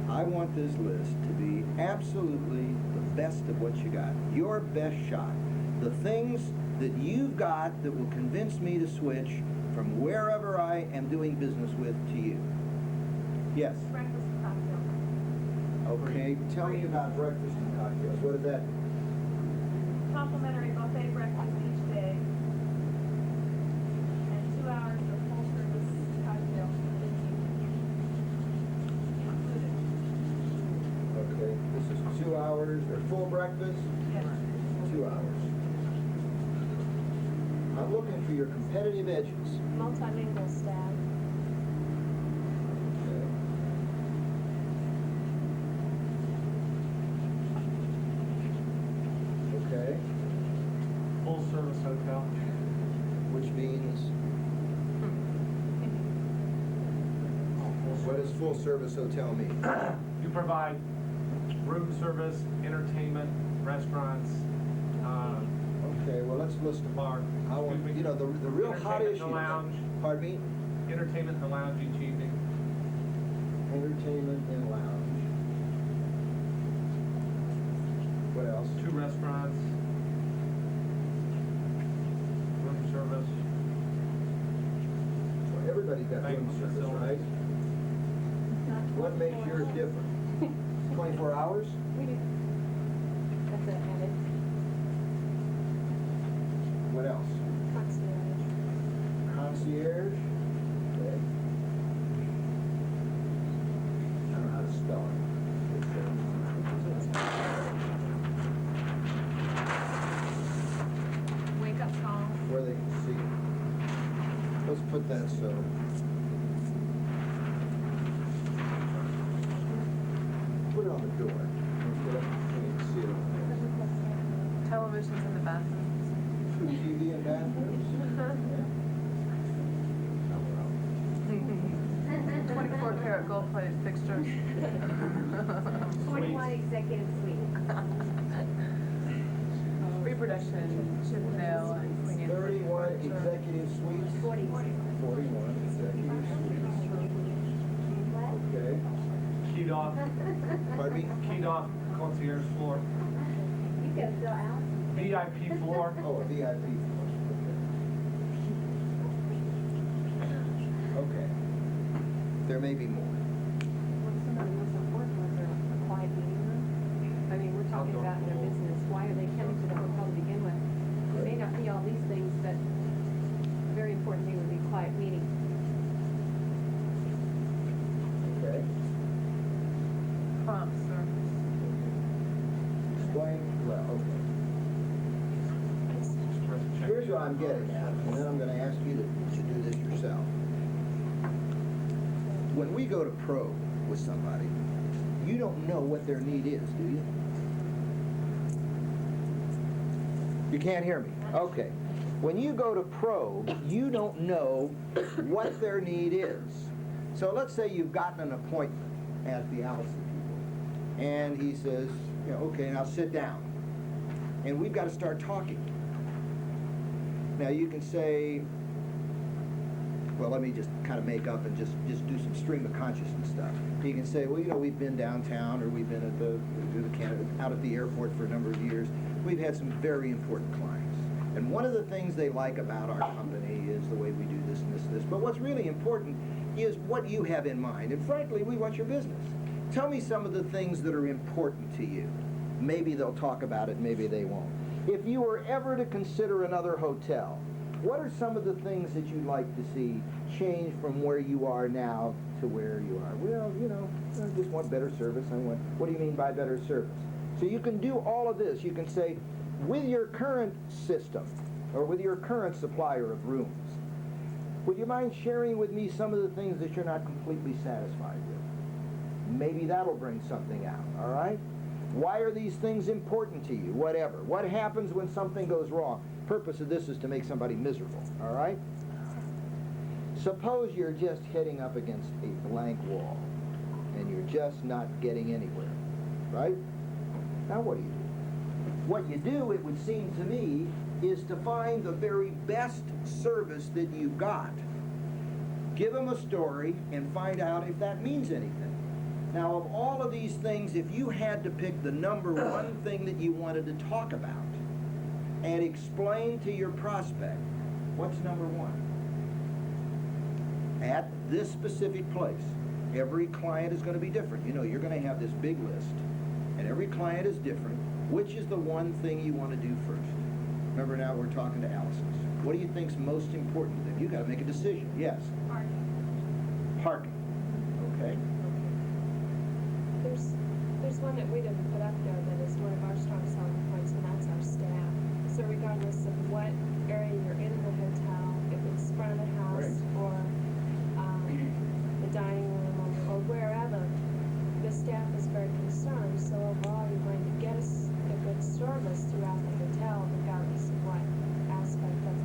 I want this list to be absolutely the best of what you got. Your best shot. The things that you've got that will convince me to switch from wherever I am doing business with to you. Yes? Breakfast and cocktails. Okay, tell me about breakfast and cocktails. What is that? Complimentary buffet breakfast each day. And 2 hours of full service cocktails included. Okay, this is 2 hours, or full breakfast? Yes. 2 hours. I'm looking for your competitive edges. Multilingual staff. Okay, Full service hotel. which means, what does full service hotel mean? You provide room service, entertainment, restaurants, Okay, well, let's list them. bar. I want, you know, the real hot Entertainment in issues. the lounge. Pardon me? Entertainment in the lounge each evening. Entertainment and lounge. What else? 2 restaurants. Room service. Well, everybody's got room Banquet service, right? facilities. What makes yours different? 24 hours? We do. That's an added What else? concierge. Concierge? Okay. I don't know how to spell it. Wake up call. Where they can see it. Let's put that so. Put it on the door. Okay, so you can see it on Televisions in the bathrooms. there. TV and bathrooms? Yeah. 24-karat gold-plated fixtures. 41 executive suite. Reproduction, Chippendale, and Queen Anne. 31 executive suites? 41. 41 executive suites. Okay. Keyed off, Pardon me? keyed off concierge floor. You can fill out. VIP floor. Oh, a VIP. Okay. There may be more. What's something most important was a quiet meeting room. I mean, we're talking Outdoor about their pool. business. Why are they coming to the hotel to begin with? It may not be all these things, but a very important thing would be quiet meeting. Okay. Prompt service. Explain, well, okay. Here's what I'm getting at, and then I'm gonna ask you to do this yourself. When we go to probe with somebody, you don't know what their need is, do you? You can't hear me? Okay. When you go to probe, you don't know what their need is. So let's say you've gotten an appointment at the Allison people, and he says, you know, okay, now sit down. And we've got to start talking. Now you can say, well, let me just kind of make up and just do some stream of consciousness stuff. You can say, well, you know, we've been downtown, or we've been at out at the airport for a number of years. We've had some very important clients. And one of the things they like about our company is the way we do this and this and this. But what's really important is what you have in mind. And frankly, we want your business. Tell me some of the things that are important to you. Maybe they'll talk about it, maybe they won't. If you were ever to consider another hotel, what are some of the things that you'd like to see change from where you are now to where you are? Well, you know, I just want better service. What do you mean by better service? So you can do all of this. You can say, with your current system, or with your current supplier of rooms, would you mind sharing with me some of the things that you're not completely satisfied with? Maybe that'll bring something out, all right? Why are these things important to you? Whatever. What happens when something goes wrong? Purpose of this is to make somebody miserable, all right? Suppose you're just heading up against a blank wall and you're just not getting anywhere, right? Now what do you do? What you do, it would seem to me, is to find the very best service that you've got. Give them a story and find out if that means anything. Now, of all of these things, if you had to pick the number one thing that you wanted to talk about and explain to your prospect, what's number one? At this specific place, every client is going to be different. You know, you're going to have this big list, and every client is different. Which is the one thing you want to do first? Remember now, we're talking to Allison's. What do you think's most important to them? You've got to make a decision. Yes? Parking. Okay. There's one that we didn't put up there that is one of our strong selling points, and that's our staff. So regardless of what area you're in the hotel, if it's front of the house or the dining room or wherever, the staff is very concerned. So overall, you're going to get a good service throughout the hotel, regardless of what aspect of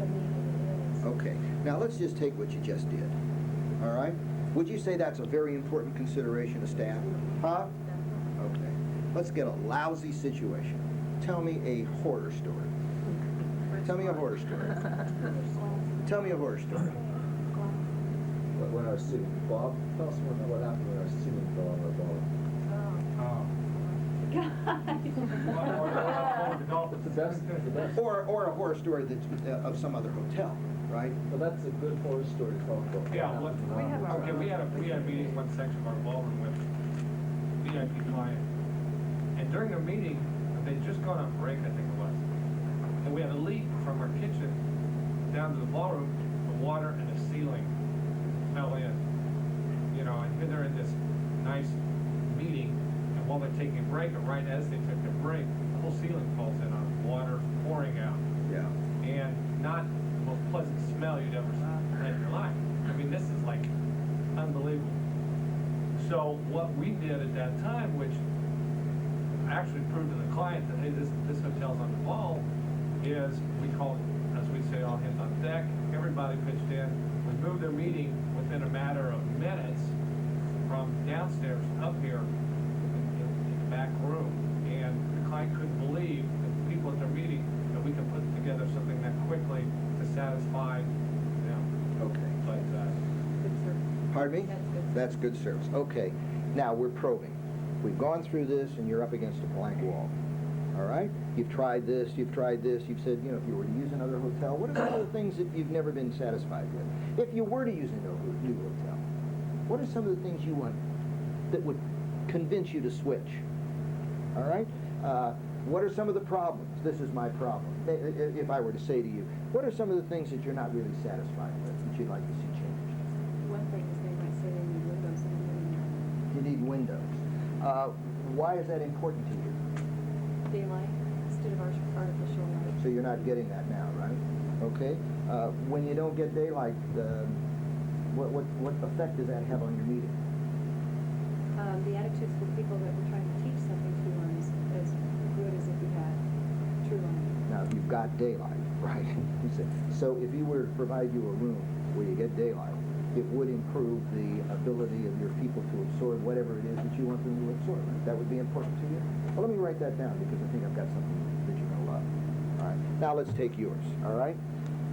the meeting it is. Okay. Now let's just take what you just did. All right? Would you say that's a very important consideration of staff? Huh? Okay. Let's get a lousy situation. Tell me a horror story. Tell me a horror story. Tell me a horror story. When I was sitting, Bob, tell us what happened when I was sitting fell on the ball. It's the best. Or a horror story that's of some other hotel, right? Well, that's a good horror story to talk about. Yeah, we had a meeting, one section of our ballroom with VIP client. And during the meeting, they'd just gone on break, I think it was. And we had a leak from our kitchen down to the ballroom, the water and the ceiling fell in. You know, and here they're in this nice meeting, and while they're taking a break, and right as they took the break, the whole ceiling falls in on water pouring out. Yeah. And not the most pleasant smell you'd ever had in your life. I mean, this is like unbelievable. So what we did at that time, which actually proved to the client that, hey, this hotel's on the ball, is we call it, as we say, all hands on deck. Everybody pitched in. We moved their meeting within a matter of minutes from downstairs up here in the back room. And the client couldn't believe that the people at their meeting that we could put together something that quickly to satisfy them. Okay. But Pardon me? That's good service. Okay. Now we're probing. We've gone through this, and you're up against a blank wall. All right? You've tried this, you've said, you know, if you were to use another hotel, what are some of the things that you've never been satisfied with? If you were to use a new hotel, what are some of the things you want that would convince you to switch? All right? What are some of the problems? This is my problem. If I were to say to you, what are some of the things that you're not really satisfied with that you'd like to see changed? One thing is they might say they need windows in the living room. You need windows. Why is that important to you? Daylight instead of artificial light. So you're not getting that now, right? Okay. When you don't get daylight, what effect does that have on your meeting? The attitudes for people that we're trying to teach something to aren't as good as if we had true light. Now, you've got daylight, right? So if you were to provide you a room where you get daylight, it would improve the ability of your people to absorb whatever it is that you want them to absorb. Right? That would be important to you? Well, let me write that down because I think I've got something that you're going to love. All right. Now let's take yours. All right.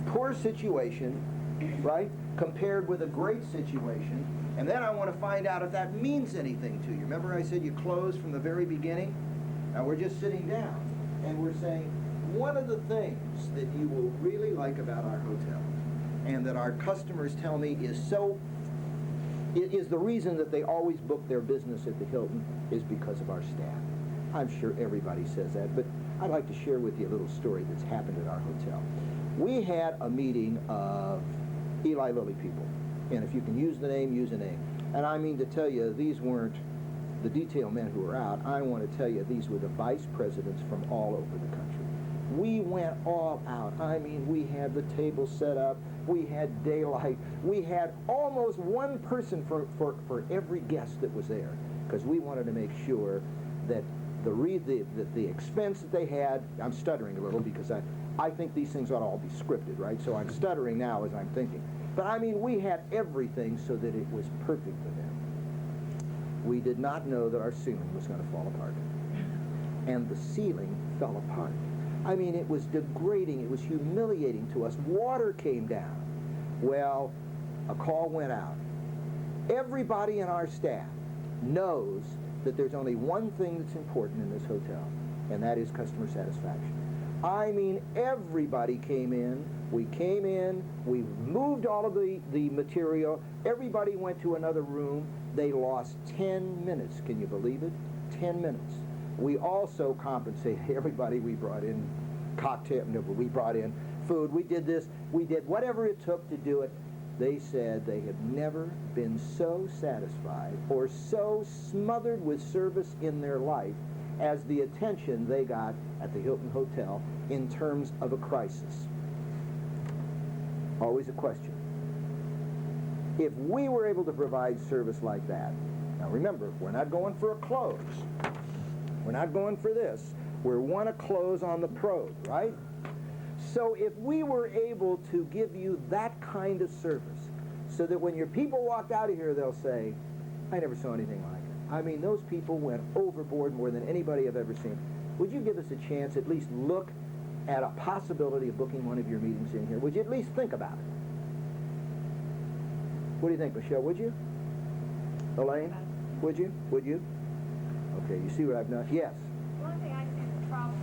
Poor situation, right, compared with a great situation, and then I want to find out if that means anything to you. Remember I said you close from the very beginning? Now we're just sitting down, and we're saying, one of the things that you will really like about our hotel, and that our customers tell me is so is the reason that they always book their business at the Hilton is because of our staff. I'm sure everybody says that, but I'd like to share with you a little story that's happened at our hotel. We had a meeting of Eli Lilly people, and if you can use the name, use a name. And I mean to tell you, these weren't the detail men who were out. I want to tell you, these were the vice presidents from all over the country. We went all out. I mean, we had the table set up. We had daylight. We had almost one person for every guest that was there, because we wanted to make sure that the expense that they had, I'm stuttering a little because I think these things ought to all be scripted, right? So I'm stuttering now as I'm thinking. But I mean, we had everything so that it was perfect for them. We did not know that our ceiling was going to fall apart. And the ceiling fell apart. I mean, it was degrading. It was humiliating to us. Water came down. Well, a call went out. Everybody in our staff knows that there's only one thing that's important in this hotel, and that is customer satisfaction. I mean, everybody came in. We came in. We moved all of the material. Everybody went to another room. They lost 10 minutes. Can you believe it? 10 minutes. We also compensated everybody. We brought in we brought in food. We did this. We did whatever it took to do it. They said they had never been so satisfied or so smothered with service in their life as the attention they got at the Hilton Hotel in terms of a crisis. Always a question. If we were able to provide service like that, now remember, we're not going for a close. We're not going for this. We want to close on the pros, right? So if we were able to give you that kind of service, so that when your people walked out of here, they'll say, I never saw anything like it. I mean, those people went overboard more than anybody I've ever seen. Would you give us a chance, at least look at a possibility of booking one of your meetings in here? Would you at least think about it? What do you think, Michelle? Would you? Elaine? Would you? Would you? Okay, you see what I've done? Yes. One thing I see the problem